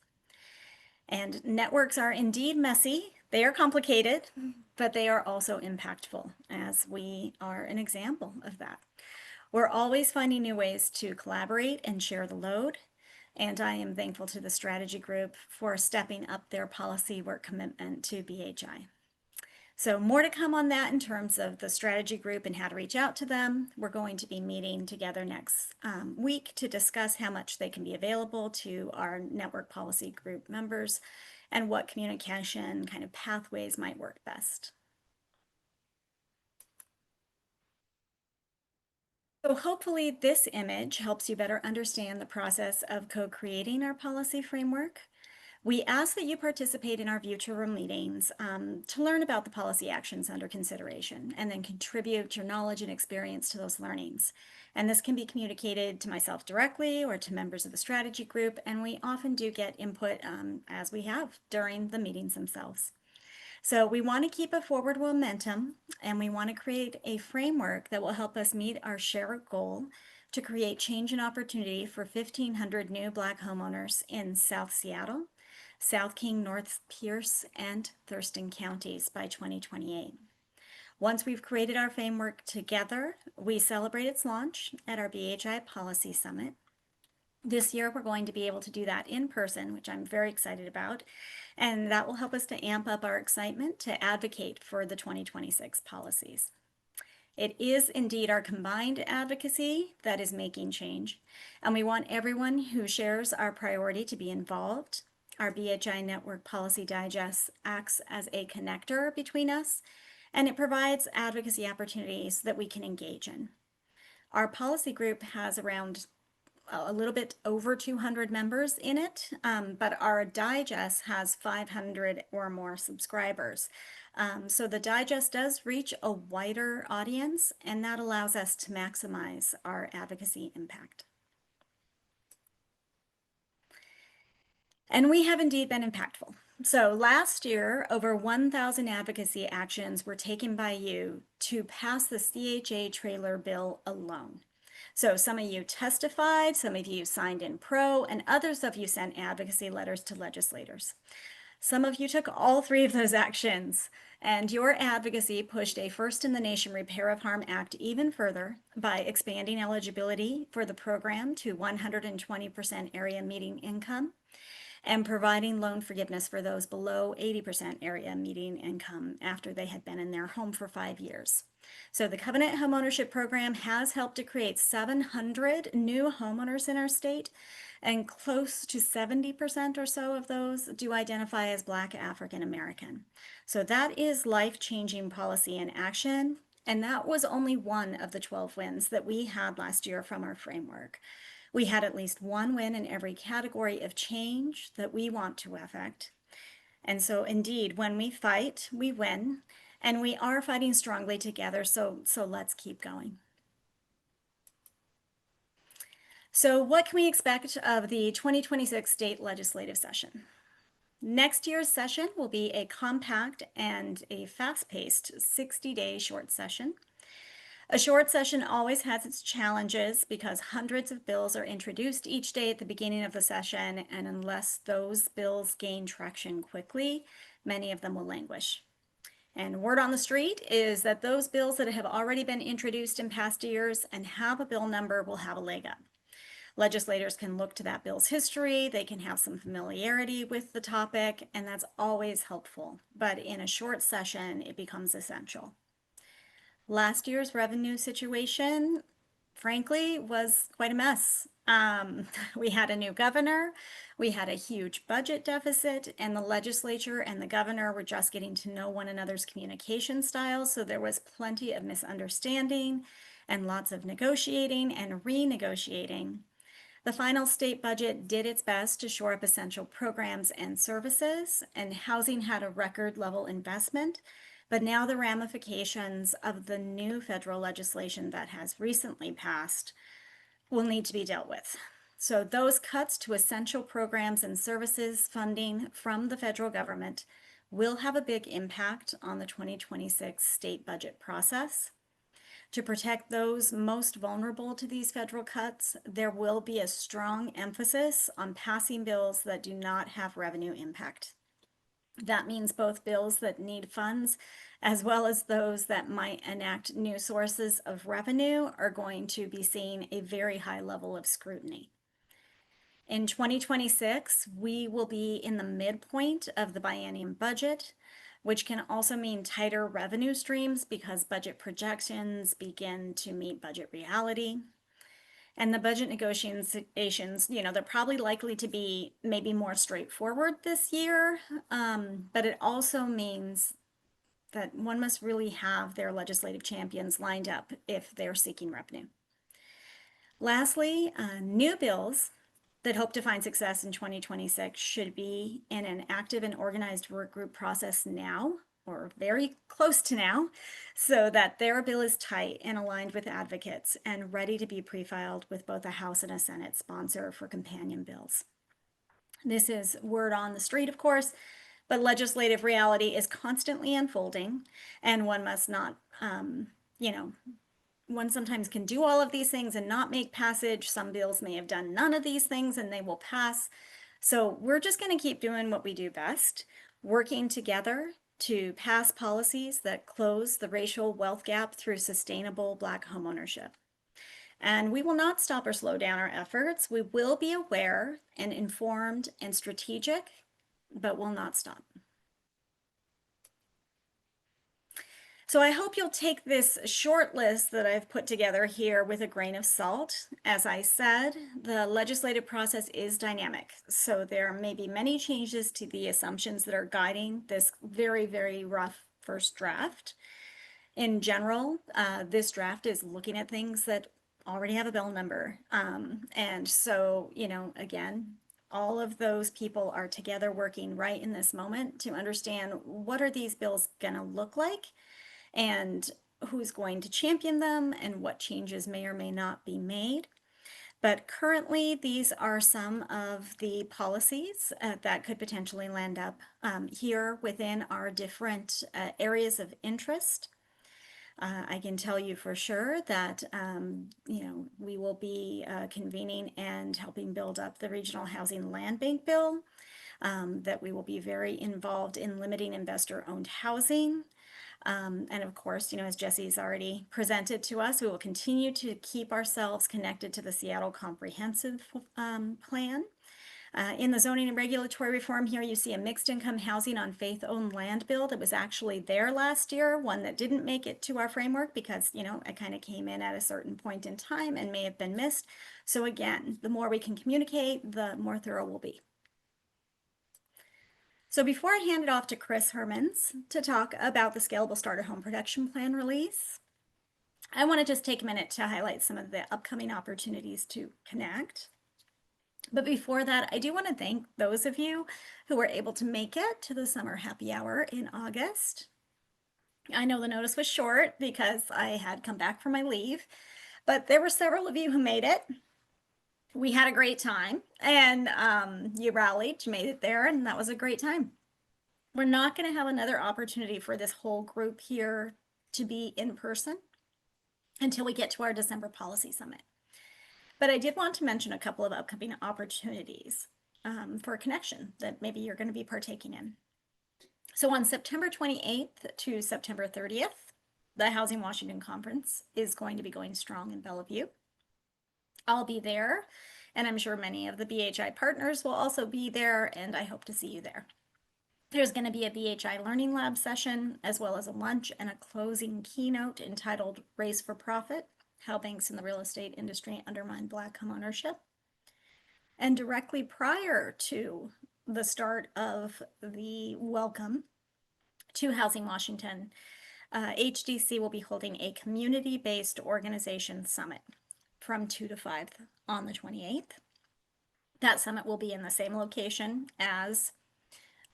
And networks are indeed messy. They are complicated, but they are also impactful, as we are an example of that. We're always finding new ways to collaborate and share the load, and I am thankful to the strategy group for stepping up their policy work commitment to BHI. So more to come on that in terms of the strategy group and how to reach out to them. We're going to be meeting together next week to discuss how much they can be available to our network policy group members and what communication kind of pathways might work best. So hopefully this image helps you better understand the process of co-creating our policy framework. We ask that you participate in our future room meetings to learn about the policy actions under consideration and then contribute your knowledge and experience to those learnings. And this can be communicated to myself directly or to members of the strategy group, and we often do get input as we have during the meetings themselves. So we want to keep a forward momentum, and we want to create a framework that will help us meet our shared goal to create change and opportunity for 1,500 new Black homeowners in South Seattle, South King, North Pierce, and Thurston counties by 2028. Once we've created our framework together, we celebrate its launch at our BHI Policy Summit. This year, we're going to be able to do that in person, which I'm very excited about, and that will help us to amp up our excitement to advocate for the 2026 policies. It is indeed our combined advocacy that is making change, and we want everyone who shares our priority to be involved. Our BHI Network Policy Digest acts as a connector between us, and it provides advocacy opportunities that we can engage in. Our policy group has around a little bit over 200 members in it, but our digest has 500 or more subscribers. So the digest does reach a wider audience, and that allows us to maximize our advocacy impact. And we have indeed been impactful. So last year, over 1,000 advocacy actions were taken by you to pass the CHA trailer bill alone. So some of you testified, some of you signed in pro, and others of you sent advocacy letters to legislators. Some of you took all three of those actions, and your advocacy pushed a first-in-the-nation Repair of Harm Act even further by expanding eligibility for the program to 120% area median income and providing loan forgiveness for those below 80% area median income after they had been in their home for 5 years. So the Covenant Homeownership Program has helped to create 700 new homeowners in our state, and close to 70% or so of those do identify as Black African American. So that is life-changing policy in action, and that was only one of the 12 wins that we had last year from our framework. We had at least one win in every category of change that we want to affect. And so indeed, when we fight, we win. And we are fighting strongly together, so let's keep going. So what can we expect of the 2026 state legislative session? Next year's session will be a compact and a fast-paced 60-day short session. A short session always has its challenges because hundreds of bills are introduced each day at the beginning of the session, and unless those bills gain traction quickly, many of them will languish. And word on the street is that those bills that have already been introduced in past years and have a bill number will have a leg up. Legislators can look to that bill's history, they can have some familiarity with the topic, and that's always helpful. But in a short session, it becomes essential. Last year's revenue situation, frankly, was quite a mess. We had a new governor, we had a huge budget deficit, and the legislature and the governor were just getting to know one another's communication styles, so there was plenty of misunderstanding and lots of negotiating and renegotiating. The final state budget did its best to shore up essential programs and services, and housing had a record level investment. But now the ramifications of the new federal legislation that has recently passed will need to be dealt with. So those cuts to essential programs and services funding from the federal government will have a big impact on the 2026 state budget process. To protect those most vulnerable to these federal cuts, there will be a strong emphasis on passing bills that do not have revenue impact. That means both bills that need funds as well as those that might enact new sources of revenue are going to be seeing a very high level of scrutiny. In 2026, we will be in the midpoint of the biennium budget, which can also mean tighter revenue streams because budget projections begin to meet budget reality. And the budget negotiations, they're probably likely to be maybe more straightforward this year, but it also means that one must really have their legislative champions lined up if they're seeking revenue. Lastly, new bills that hope to find success in 2026 should be in an active and organized work group process now, or very close to now, so that their bill is tight and aligned with advocates and ready to be pre-filed with both a House and a Senate sponsor for companion bills. This is word on the street, of course, but legislative reality is constantly unfolding, and one must not, one sometimes can do all of these things and not make passage. Some bills may have done none of these things and they will pass. So we're just going to keep doing what we do best, working together to pass policies that close the racial wealth gap through sustainable Black homeownership. And we will not stop or slow down our efforts. We will be aware and informed and strategic, but will not stop. So I hope you'll take this short list that I've put together here with a grain of salt. As I said, the legislative process is dynamic, so there may be many changes to the assumptions that are guiding this very, very rough first draft. In general, this draft is looking at things that already have a bill number. And so, again, all of those people are together working right in this moment to understand what are these bills going to look like, and who's going to champion them, and what changes may or may not be made. But currently, these are some of the policies that could potentially land up here within our different areas of interest. I can tell you for sure that, we will be convening and helping build up the Regional Housing Land Bank bill, that we will be very involved in limiting investor-owned housing. And of course, as Jesse's already presented to us, we will continue to keep ourselves connected to the Seattle Comprehensive Plan. In the zoning and regulatory reform here, you see a mixed income housing on faith-owned land bill that was actually there last year, one that didn't make it to our framework because, it kind of came in at a certain point in time and may have been missed. So again, the more we can communicate, the more thorough we'll be. So before I hand it off to Chris Hermans to talk about the Scalable Starter Home Production Plan release, I want to just take a minute to highlight some of the upcoming opportunities to connect. But before that, I do want to thank those of you who were able to make it to the summer happy hour in August. I know the notice was short because I had come back from my leave, but there were several of you who made it. We had a great time, and you rallied, you made it there, and that was a great time. We're not going to have another opportunity for this whole group here to be in person until we get to our December policy summit. But I did want to mention a couple of upcoming opportunities for a connection that maybe you're going to be partaking in. So on September 28th to September 30th, the Housing Washington Conference is going to be going strong in Bellevue. I'll be there, and I'm sure many of the BHI partners will also be there, and I hope to see you there. There's going to be a BHI Learning Lab session, as well as a lunch and a closing keynote entitled Race for Profit: How Banks in the Real Estate Industry Undermine Black Homeownership. And directly prior to the start of the welcome to Housing Washington, HDC will be holding a community-based organization summit from 2 to 5 on the 28th. That summit will be in the same location as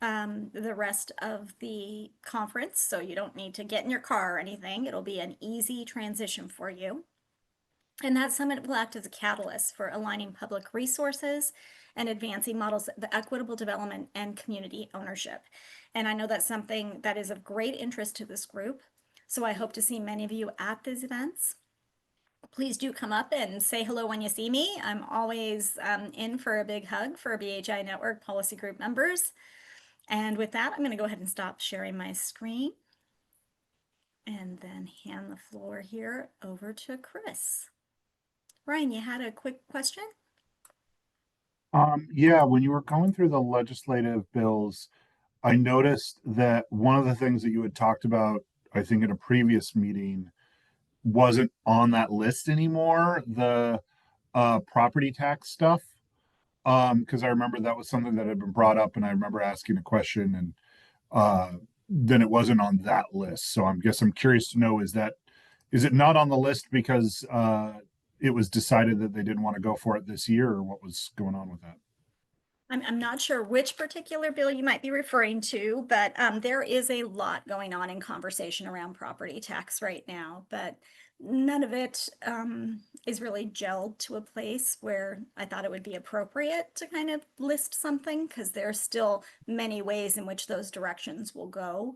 the rest of the conference, so you don't need to get in your car or anything. It'll be an easy transition for you. And that summit will act as a catalyst for aligning public resources and advancing models of equitable development and community ownership. And I know that's something that is of great interest to this group, so I hope to see many of you at these events. Please do come up and say hello when you see me. I'm always in for a big hug for BHI Network Policy Group members. And with that, I'm going to go ahead and stop sharing my screen and then hand the floor here over to Chris. Ryan, you had a quick question? Yeah, when you were going through the legislative bills, I noticed that one of the things that you had talked about, I think in a previous meeting, wasn't on that list anymore, the property tax stuff. Because I remember that was something that had been brought up, and I remember asking a question, and then it wasn't on that list. So I'm curious to know, is it not on the list because it was decided that they didn't want to go for it this year, or what was going on with that? I'm not sure which particular bill you might be referring to, but there is a lot going on in conversation around property tax right now, but none of it is really gelled to a place where I thought it would be appropriate to kind of list something, because there are still many ways in which those directions will go.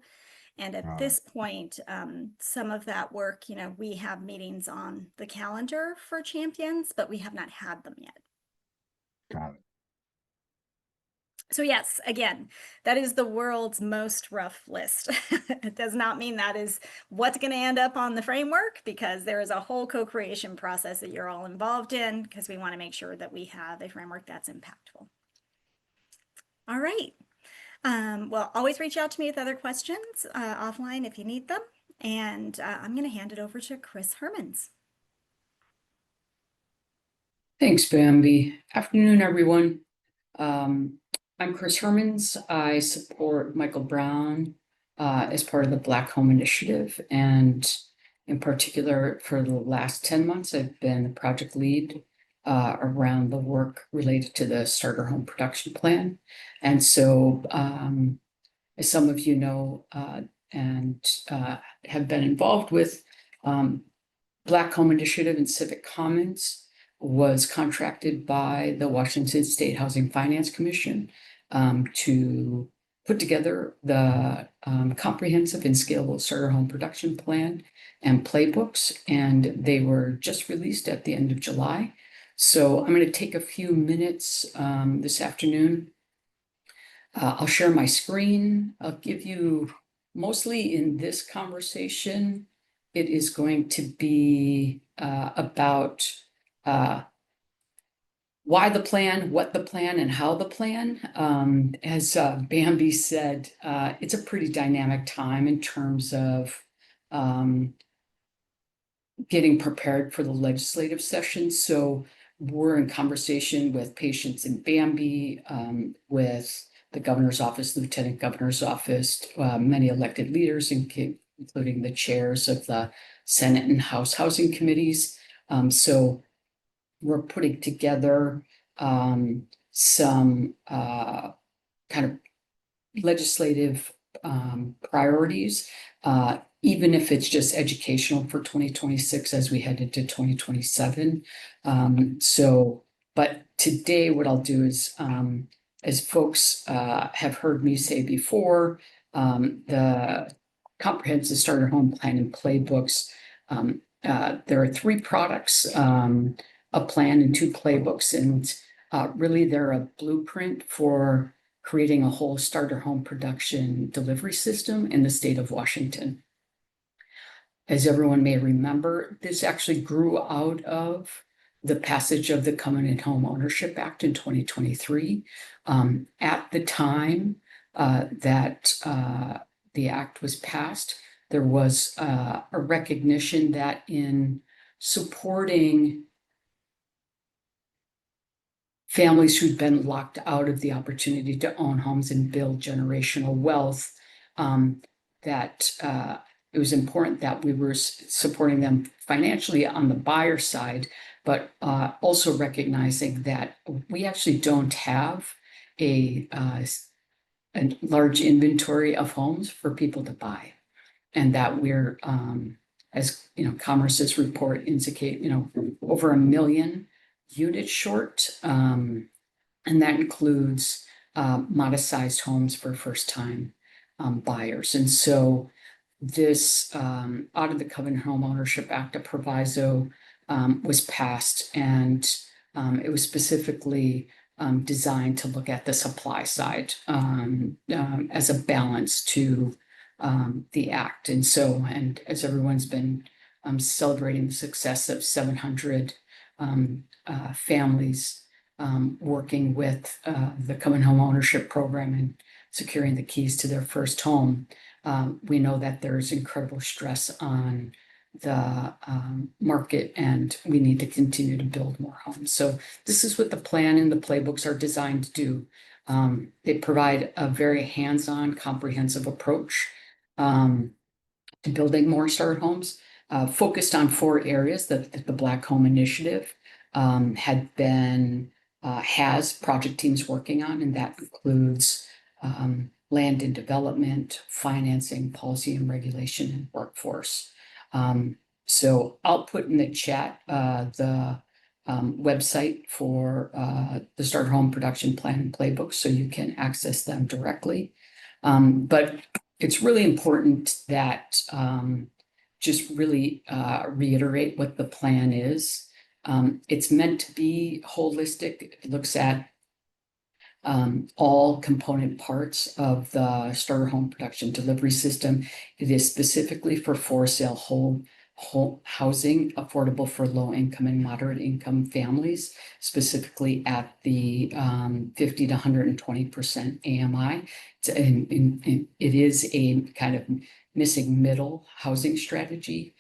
And at Got it. this point, some of that work, we have meetings on the calendar for champions, but we have not had them yet. Got it. So yes, again, that is the world's most rough list. It does not mean that is what's going to end up on the framework, because there is a whole co-creation process that you're all involved in, because we want to make sure that we have a framework that's impactful. All right. Well, always reach out to me with other questions offline if you need them. And I'm going to hand it over to Chris Hermans. Thanks, Bambi. Afternoon, everyone. I'm Chris Hermans. I support Michael Brown as part of the Black Home Initiative. And in particular, for the last 10 months, I've been the project lead around the work related to the Starter Home Production Plan. And so, as some of you know, and have been involved with, Black Home Initiative and Civic Commons was contracted by the Washington State Housing Finance Commission to put together the comprehensive and scalable starter home production plan and playbooks, and they were just released at the end of July. So I'm going to take a few minutes this afternoon. I'll share my screen. I'll give you, mostly in this conversation, it is going to be about why the plan, what the plan, and how the plan. As Bambi said, it's a pretty dynamic time in terms of getting prepared for the legislative session. So we're in conversation with Patience and Bambi, with the governor's office, lieutenant governor's office, many elected leaders, including the chairs of the Senate and House Housing Committees. So we're putting together some kind of legislative priorities, even if it's just educational for 2026 as we head into 2027. But today what I'll do is, as folks have heard me say before, the Comprehensive Starter Home Plan and Playbooks, there are 3 products, a plan and 2 playbooks, and really they're a blueprint for creating a whole starter home production delivery system in the state of Washington. As everyone may remember, this actually grew out of the passage of the Covenant Home Ownership Act in 2023. At the time that the act was passed, there was a recognition that in supporting families who'd been locked out of the opportunity to own homes and build generational wealth, that it was important that we were supporting them financially on the buyer side, but also recognizing that we actually don't have a large inventory of homes for people to buy, and that we're, as Commerce's report indicate, over 1 million units short, and that includes modest-sized homes for first-time buyers. And so this, out of the Covenant Home Ownership Act, a proviso was passed, and it was specifically designed to look at the supply side as a balance to the act. And so, and as everyone's been celebrating the success of 700 families working with the Covenant Home Ownership Program and securing the keys to their first home, we know that there's incredible stress on the market, and we need to continue to build more homes. So this is what the plan and the playbooks are designed to do. They provide a very hands-on, comprehensive approach to building more starter homes. focused on 4 areas that the Black Home Initiative has project teams working on, and that includes land and development, financing, policy and regulation, and workforce. So I'll put in the chat the website for the Starter Home Production Plan and Playbook, so you can access them directly. But it's really important that just really reiterate what the plan is. It's meant to be holistic. It looks at all component parts of the starter home production delivery system. It is specifically for sale whole housing, affordable for low income and moderate income families, specifically at the 50 to 120% AMI. It is a kind of missing middle housing strategy.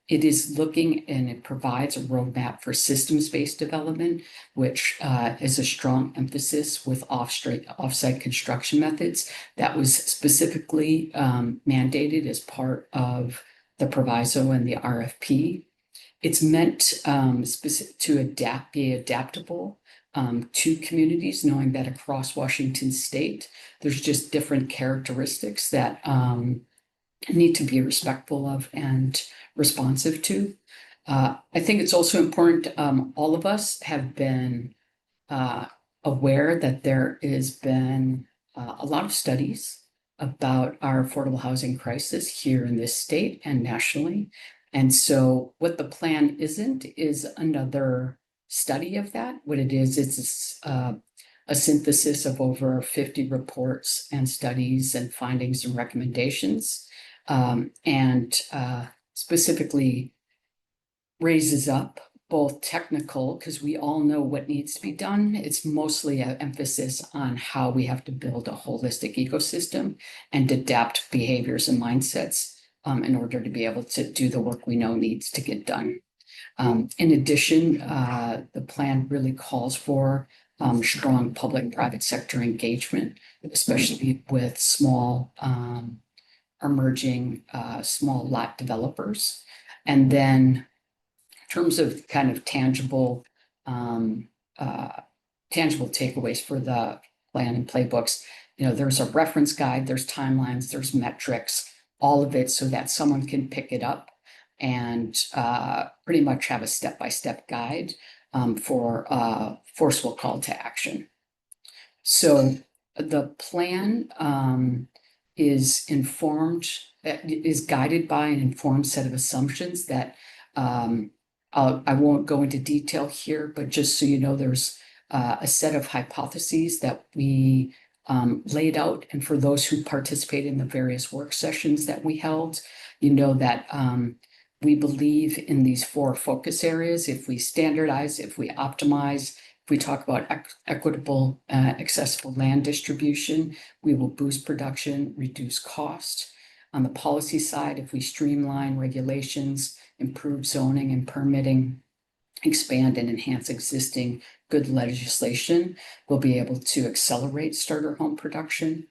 It is looking and it provides a roadmap for systems-based development, which is a strong emphasis with off-site construction methods. That was specifically mandated as part of the proviso and the RFP. It's meant to be adaptable to communities, knowing that across Washington state, there's just different characteristics that need to be respectful of and responsive to. I think it's also important, all of us have been aware that there has been a lot of studies about our affordable housing crisis here in this state and nationally. And so what the plan isn't is another study of that. What it is, it's a synthesis of over 50 reports and studies and findings and recommendations, and specifically raises up both technical, because we all know what needs to be done. It's mostly an emphasis on how we have to build a holistic ecosystem and adapt behaviors and mindsets in order to be able to do the work we know needs to get done. In addition, the plan really calls for strong public-private sector engagement, especially with small emerging small lot developers. And then in terms of kind of tangible takeaways for the plan and playbooks, there's a reference guide, there's timelines, there's metrics, all of it so that someone can pick it up and pretty much have a step-by-step guide for a forceful call to action. So the plan is guided by an informed set of assumptions that I won't go into detail here, but just so you know, there's a set of hypotheses that we laid out. And for those who participate in the various work sessions that we held, that we believe in these 4 focus areas. If we standardize, if we optimize, if we talk about equitable, accessible land distribution, we will boost production, reduce cost. On the policy side, if we streamline regulations, improve zoning and permitting, expand and enhance existing good legislation, we'll be able to accelerate starter home production.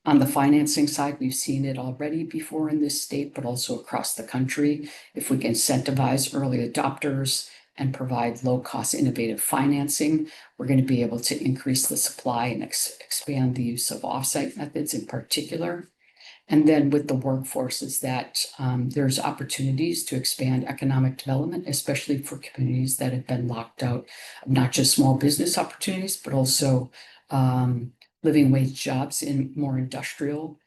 On the financing side, we've seen it already before in this state, but also across the country. If we can incentivize early adopters and provide low-cost innovative financing, we're going to be able to increase the supply and expand the use of off-site methods in particular. And then with the workforces that there's opportunities to expand economic development, especially for communities that have been locked out of not just small business opportunities, but also living wage jobs in more industrial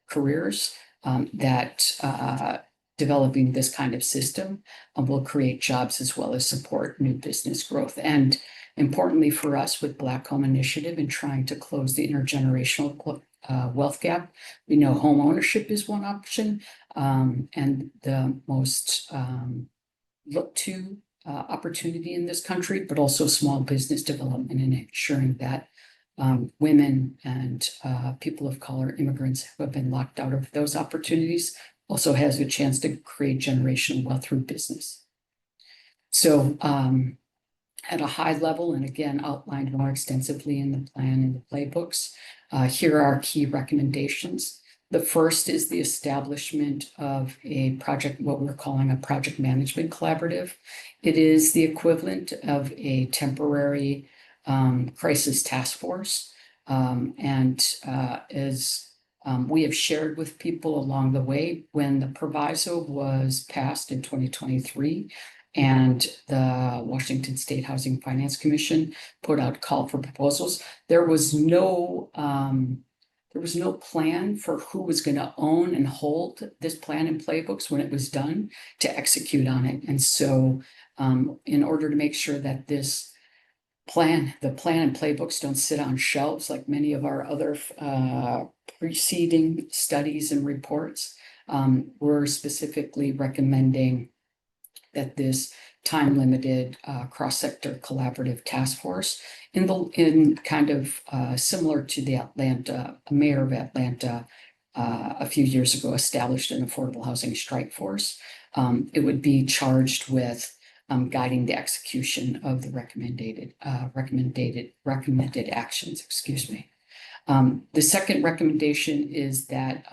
careers, that developing this kind of system will create jobs as well as support new business growth. And importantly for us with Black Home Initiative and trying to close the intergenerational wealth gap, we know home ownership is one option, and the most looked to opportunity in this country, but also small business development and ensuring that women and people of color, immigrants who have been locked out of those opportunities also has a chance to create generational wealth through business. So at a high level, and again, outlined more extensively in the plan and the playbooks, here are our key recommendations. The first is the establishment of a project, what we're calling a project management collaborative. It is the equivalent of a temporary crisis task force. As we have shared with people along the way, when the proviso was passed in 2023, and the Washington State Housing Finance Commission put out call for proposals, there was no plan for who was going to own and hold this plan and playbooks when it was done to execute on it. And so in order to make sure that the plan and playbooks don't sit on shelves like many of our other preceding studies and reports, we're specifically recommending that this time-limited cross-sector collaborative task force in kind of similar to the mayor of Atlanta a few years ago established an affordable housing strike force. It would be charged with guiding the execution of the recommended actions, excuse me. The second recommendation is that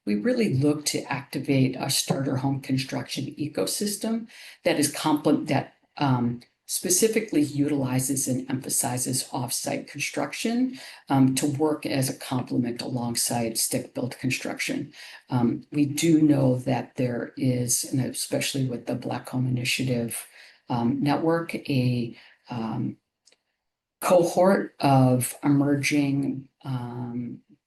we really look to activate a starter home construction ecosystem that is specifically utilizes and emphasizes offsite construction to work as a complement alongside stick-built construction. We do know that there is, and especially with the Black Home Initiative network, a cohort of emerging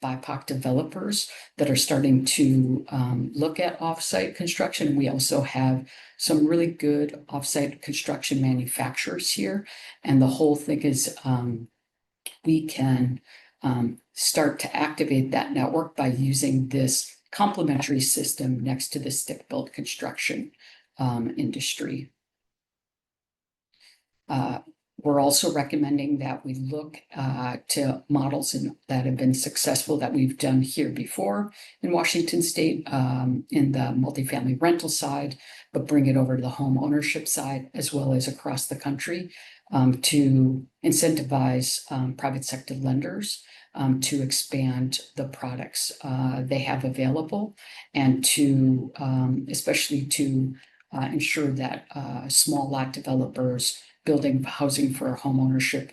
BIPOC developers that are starting to look at offsite construction. We also have some really good offsite construction manufacturers here. And the whole thing is we can start to activate that network by using this complementary system next to the stick-built construction industry. We're also recommending that we look to models that have been successful that we've done here before in Washington State in the multifamily rental side, but bring it over to the home ownership side as well as across the country to incentivize private sector lenders to expand the products they have available and to especially to ensure that small lot developers building housing for home ownership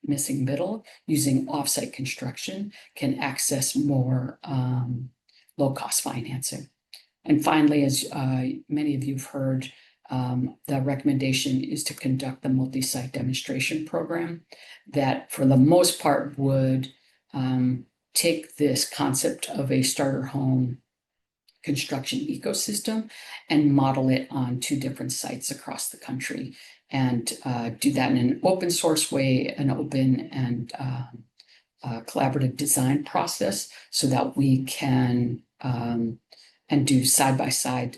missing middle using offsite construction can access more low-cost financing. And finally, as many of you have heard, the recommendation is to conduct the multi-site demonstration program that for the most part would take this concept of a starter home construction ecosystem and model it on 2 different sites across the country and do that in an open source way, an open and collaborative design process so that we can and do side-by-side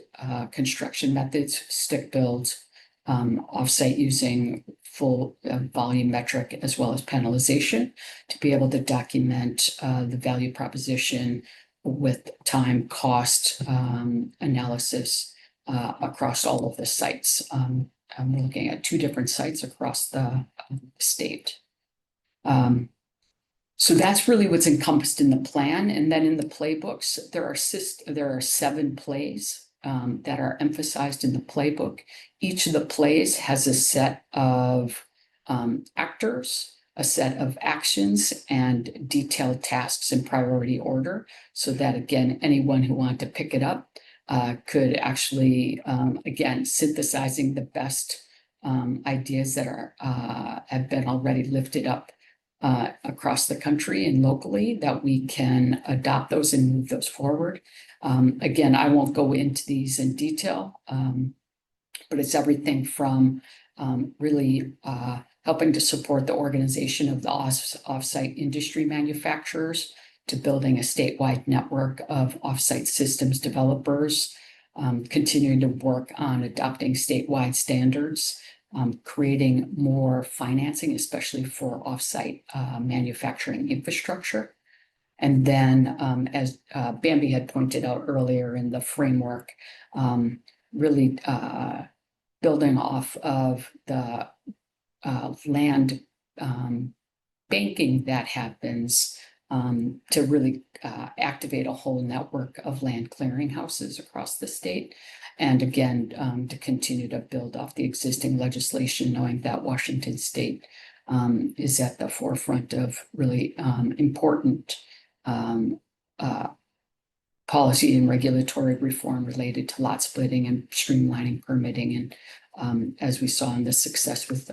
construction methods, stick builds, offsite using full volumetric as well as panelization to be able to document the value proposition with time cost analysis across all of the sites. I'm looking at 2 different sites across the state. So that's really what's encompassed in the plan. And then in the playbooks, there are 7 plays that are emphasized in the playbook. Each of the plays has a set of actors, a set of actions, and detailed tasks in priority order, so that, again, anyone who wanted to pick it up could actually, again, synthesizing the best ideas that have been already lifted up across the country and locally, that we can adopt those and move those forward. Again, I won't go into these in detail, but it's everything from really helping to support the organization of the offsite industry manufacturers to building a statewide network of offsite systems developers, continuing to work on adopting statewide standards, creating more financing, especially for offsite manufacturing infrastructure. And then, as Bambi had pointed out earlier in the framework, really building off of the land banking that happens to really activate a whole network of land clearinghouses across the state. And again, to continue to build off the existing legislation, knowing that Washington State is at the forefront of really important policy and regulatory reform related to lot splitting and streamlining permitting. And as we saw in the success with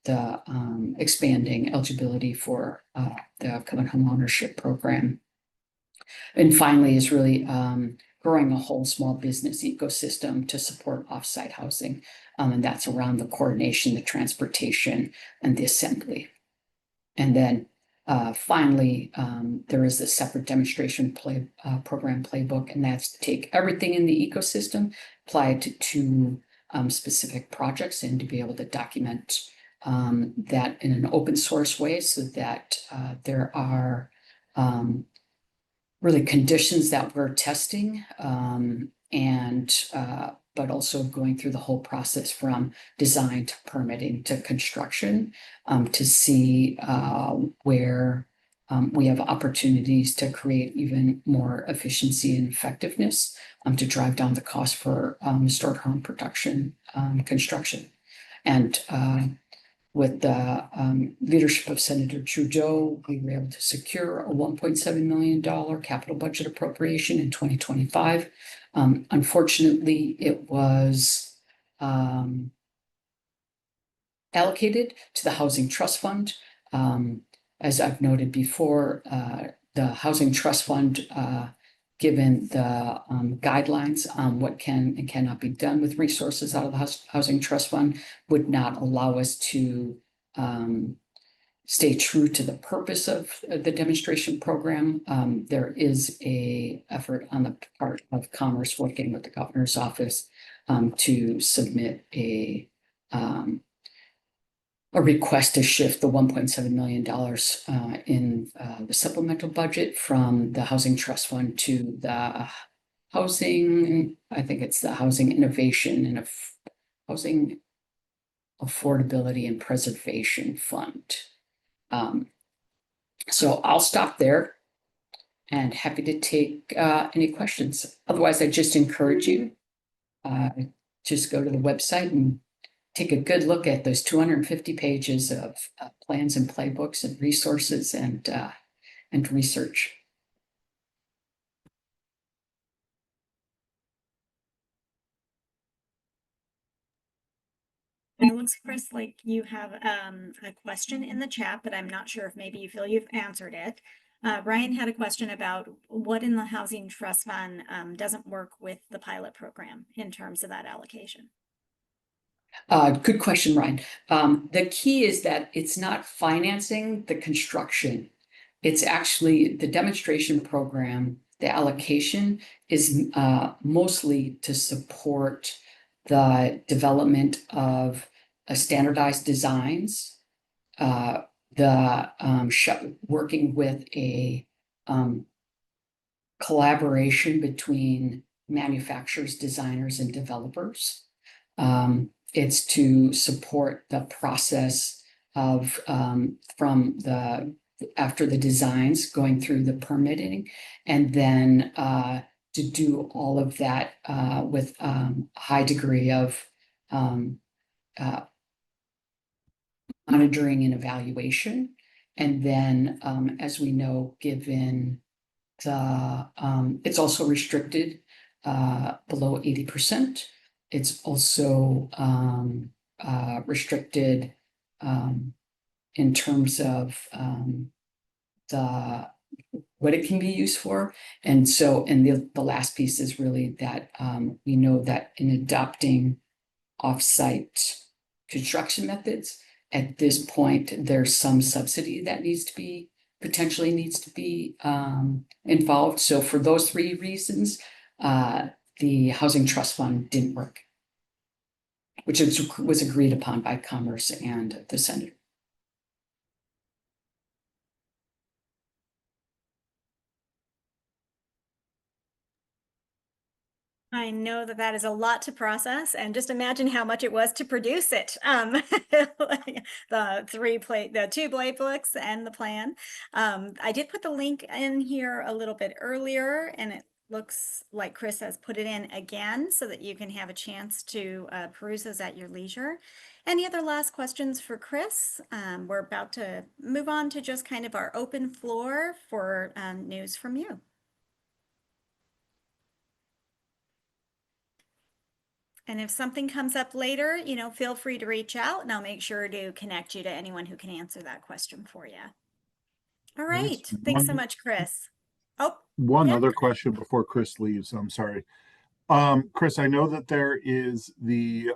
the expanding eligibility for the covenant home ownership program. And finally is really growing a whole small business ecosystem to support offsite housing. And that's around the coordination, the transportation, and the assembly. And then finally, there is a separate demonstration program playbook, and that's to take everything in the ecosystem, apply it to specific projects, and to be able to document that in an open source way, so that there are really conditions that we're testing, but also going through the whole process from design to permitting to construction, to see where we have opportunities to create even more efficiency and effectiveness, to drive down the cost for historic home production construction. And with the leadership of Senator Trudeau, we were able to secure a $1.7 million capital budget appropriation in 2025. Unfortunately, it was allocated to the Housing Trust Fund. As I've noted before, the Housing Trust Fund, given the guidelines on what can and cannot be done with resources out of the Housing Trust Fund, would not allow us to stay true to the purpose of the demonstration program. There is a effort on the part of Commerce working with the governor's office to submit a request to shift the $1.7 million in the supplemental budget from the Housing Trust Fund to the Housing, I think it's the Housing Innovation and Housing Affordability and Preservation Fund. So I'll stop there and happy to take any questions. Otherwise, I just encourage you, just go to the website and take a good look at those 250 pages of plans and playbooks and resources and research. And it looks, Chris, like you have a question in the chat, but I'm not sure if maybe you feel you've answered it. Ryan had a question about what in the Housing Trust Fund doesn't work with the pilot program in terms of that allocation. Good question, Ryan. The key is that it's not financing the construction. It's actually the demonstration program. The allocation is mostly to support the development of standardized designs, working with a collaboration between manufacturers, designers, and developers. It's to support the process of after the designs, going through the permitting, and then to do all of that with high degree of monitoring and evaluation. And then, as we know, given the, it's also restricted below 80%. It's also restricted in terms of what it can be used for. And so, and the last piece is really that we know that in adopting offsite construction methods, at this point, there's some subsidy that potentially needs to be involved. So for those three reasons, the Housing Trust Fund didn't work, which was agreed upon by Commerce and the Senate. I know that that is a lot to process, and just imagine how much it was to produce it. The two blade books and the plan. I did put the link in here a little bit earlier, and it looks like Chris has put it in again so that you can have a chance to peruse those at your leisure. Any other last questions for Chris? We're about to move on to just kind of our open floor for news from you. And if something comes up later, you know, feel free to reach out and I'll make sure to connect you to anyone who can answer that question for you. All right. Thanks so much, Chris. Oh, One yeah. other question before Chris leaves. I'm sorry. Chris, I know that there is the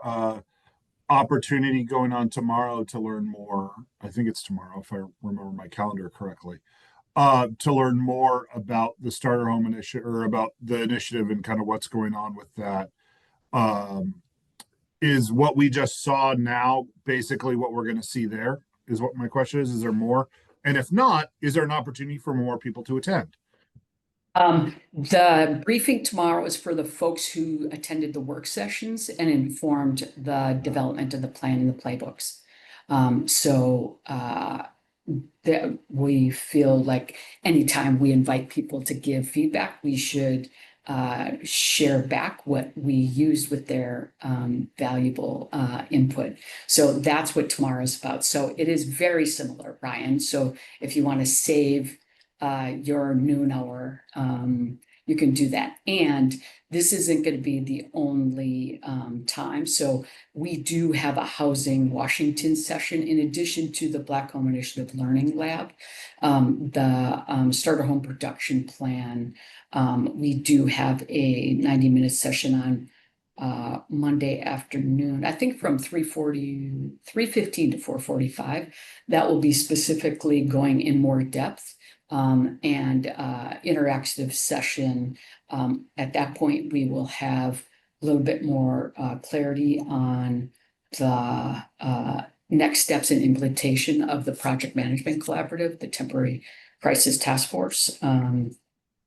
opportunity going on tomorrow to learn more. I think it's tomorrow, if I remember my calendar correctly. To learn more about the Starter Home Initiative, or about the initiative and kind of what's going on with that. Is what we just saw now basically what we're going to see there? Is what my question is. Is there more? And if not, is there an opportunity for more people to attend? The briefing tomorrow is for the folks who attended the work sessions and informed the development of the plan and the playbooks. That we feel like anytime we invite people to give feedback, we should share back what we used with their valuable input. So that's what tomorrow is about. So it is very similar, Ryan. So if you want to save your noon hour, you can do that. And this isn't going to be the only time. So we do have a Housing Washington session in addition to the Black Home Initiative Learning Lab, the Starter Home Production Plan. We do have a 90-minute session on Monday afternoon, I think from 3:15 to 4:45. That will be specifically going in more depth. And interactive session. At that point, we will have a little bit more clarity on the next steps in implementation of the Project Management Collaborative, the Temporary Crisis Task Force,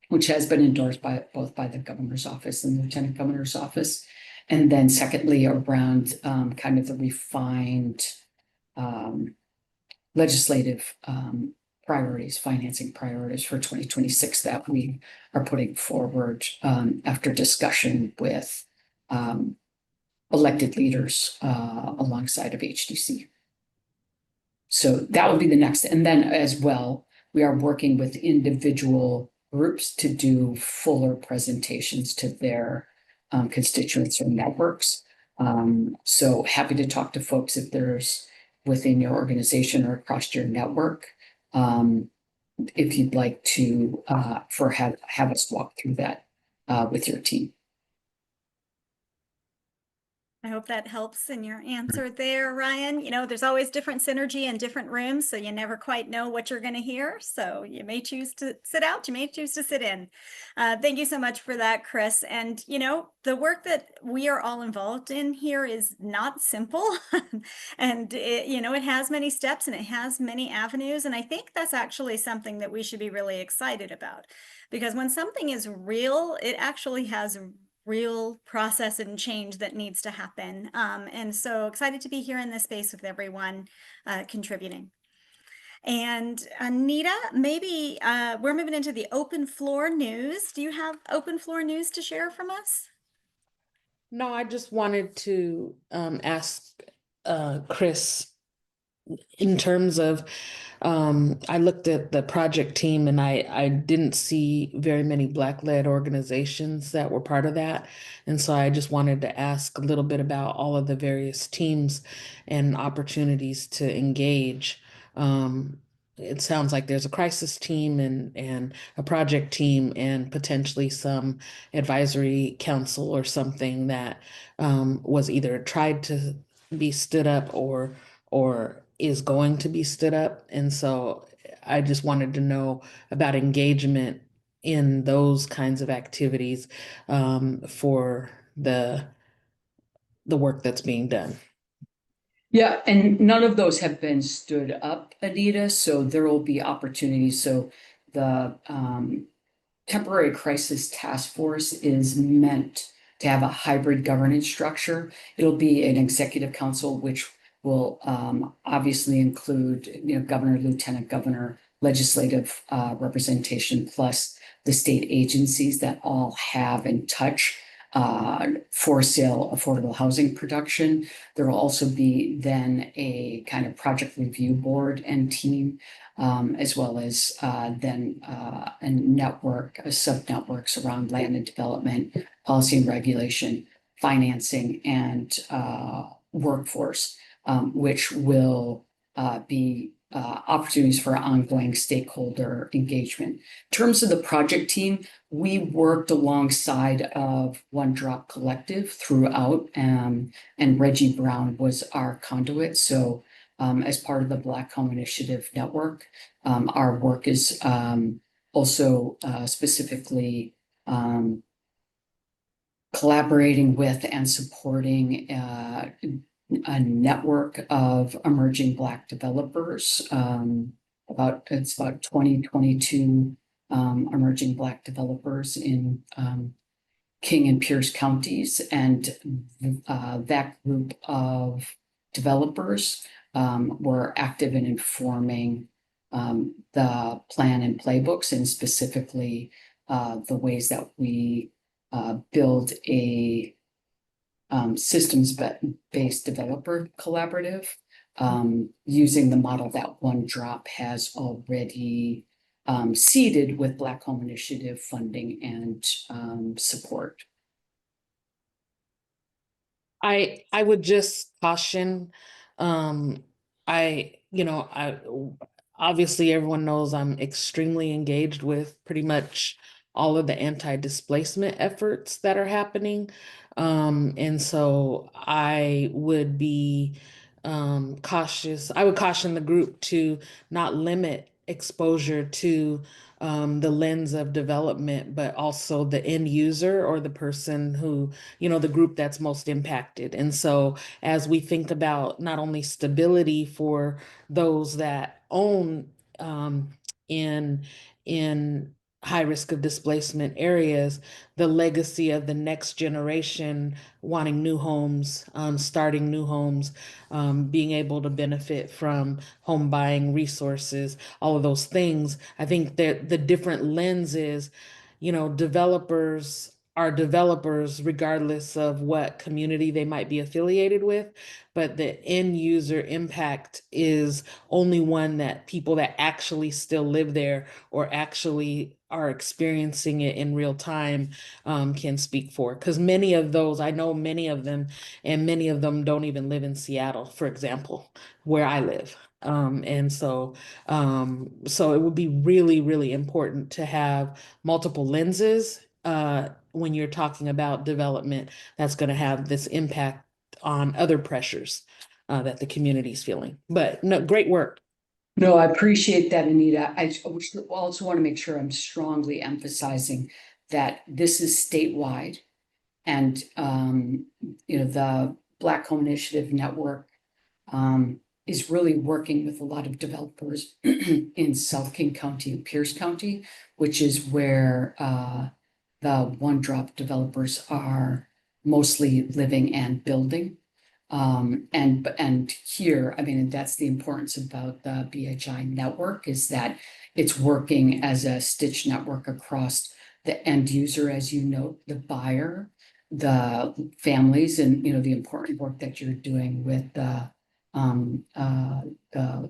which has been endorsed by both by the Governor's Office and the Lieutenant Governor's Office. And then secondly, around kind of the refined legislative priorities, financing priorities for 2026 that we are putting forward after discussion with elected leaders alongside of HDC. So that would be the next. And then as well, we are working with individual groups to do fuller presentations to their constituents or networks. So happy to talk to folks if there's within your organization or across your network. If you'd like to have us walk through that with your team. I hope that helps in your answer there, Ryan. You know, there's always different synergy in different rooms, so you never quite know what you're going to hear. So you may choose to sit out, you may choose to sit in. Thank you so much for that, Chris. And, you know, the work that we are all involved in here is not simple. And, you know, it has many steps and it has many avenues. And I think that's actually something that we should be really excited about. Because when something is real, it actually has real process and change that needs to happen. And so excited to be here in this space with everyone contributing. And Anita, maybe we're moving into the open floor news. Do you have open floor news to share from us? No, I just wanted to ask Chris in terms of, I looked at the project team and I didn't see very many Black-led organizations that were part of that. And so I just wanted to ask a little bit about all of the various teams and opportunities to engage. It sounds like there's a crisis team and a project team and potentially some advisory council or something that was either tried to be stood up or is going to be stood up. And so I just wanted to know about engagement in those kinds of activities for the work that's being done. Yeah, and none of those have been stood up, Anita, so there will be opportunities. So the Temporary Crisis Task Force is meant to have a hybrid governance structure. It'll be an executive council, which will obviously include, governor, lieutenant governor, legislative representation, plus the state agencies that all have and touch for sale affordable housing production. There will also be then a kind of project review board and team, as well as then a network, sub-networks around land and development, policy and regulation, financing, and workforce, which will be opportunities for ongoing stakeholder engagement. In terms of the project team, we worked alongside of One Drop Collective throughout, and Reggie Brown was our conduit. So as part of the Black Home Initiative Network, our work is also specifically collaborating with and supporting a network of emerging Black developers. It's about 22 emerging Black developers in King and Pierce counties, and that group of developers were active in informing the plan and playbooks, and specifically the ways that we build a systems-based developer collaborative, using the model that One Drop has already seeded with Black Home Initiative funding and support. I would just caution, obviously everyone knows I'm extremely engaged with pretty much all of the anti-displacement efforts that are happening. And so I would be cautious. I would caution the group to not limit exposure to the lens of development, but also the end user or the person who, the group that's most impacted. And so as we think about not only stability for those that own in high risk of displacement areas, the legacy of the next generation wanting new homes, starting new homes, being able to benefit from home buying resources, all of those things. I think that the different lenses, developers are developers regardless of what community they might be affiliated with, but the end user impact is only one that people that actually still live there or actually are experiencing it in real time can speak for. Because many of those, I know many of them, and many of them don't even live in Seattle, for example, where I live. And so it would be really, really important to have multiple lenses when you're talking about development that's going to have this impact on other pressures that the community is feeling. But no, great work. No, I appreciate that, Anita. I also want to make sure I'm strongly emphasizing that this is statewide, and the Black Home Initiative Network is really working with a lot of developers in South King County and Pierce County, which is where the One Drop developers are mostly living and building. And here, I mean, that's the importance about the BHI network, is that it's working as a stitch network across the end user, as you note, the buyer, the families, and the important work that you're doing with the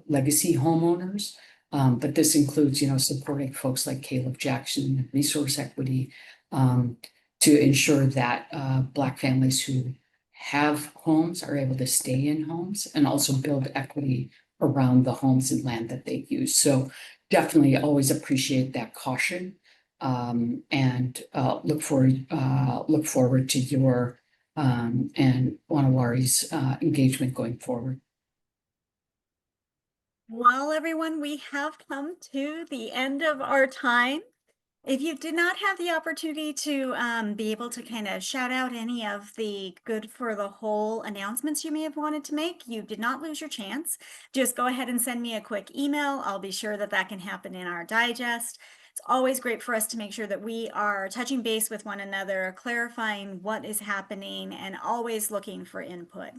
legacy homeowners. But this includes, supporting folks like Caleb Jackson, Resource Equity, to ensure that Black families who have homes are able to stay in homes, and also build equity around the homes and land that they use. So definitely always appreciate that caution, and look forward to your and Wanawari's engagement going forward. Well, everyone, we have come to the end of our time. If you did not have the opportunity to be able to kind of shout out any of the good for the whole announcements you may have wanted to make, you did not lose your chance. Just go ahead and send me a quick email. I'll be sure that that can happen in our digest. It's always great for us to make sure that we are touching base with one another, clarifying what is happening, and always looking for input.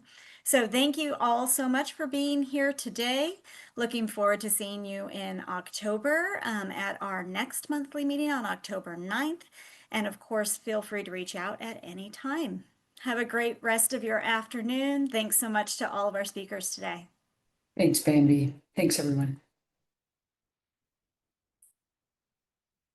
So thank you all so much for being here today. Looking forward to seeing you in October at our next monthly meeting on October 9th. And of course, feel free to reach out at any time. Have a great rest of your afternoon. Thanks so much to all of our speakers today. Thanks, Bambi. Thanks, everyone.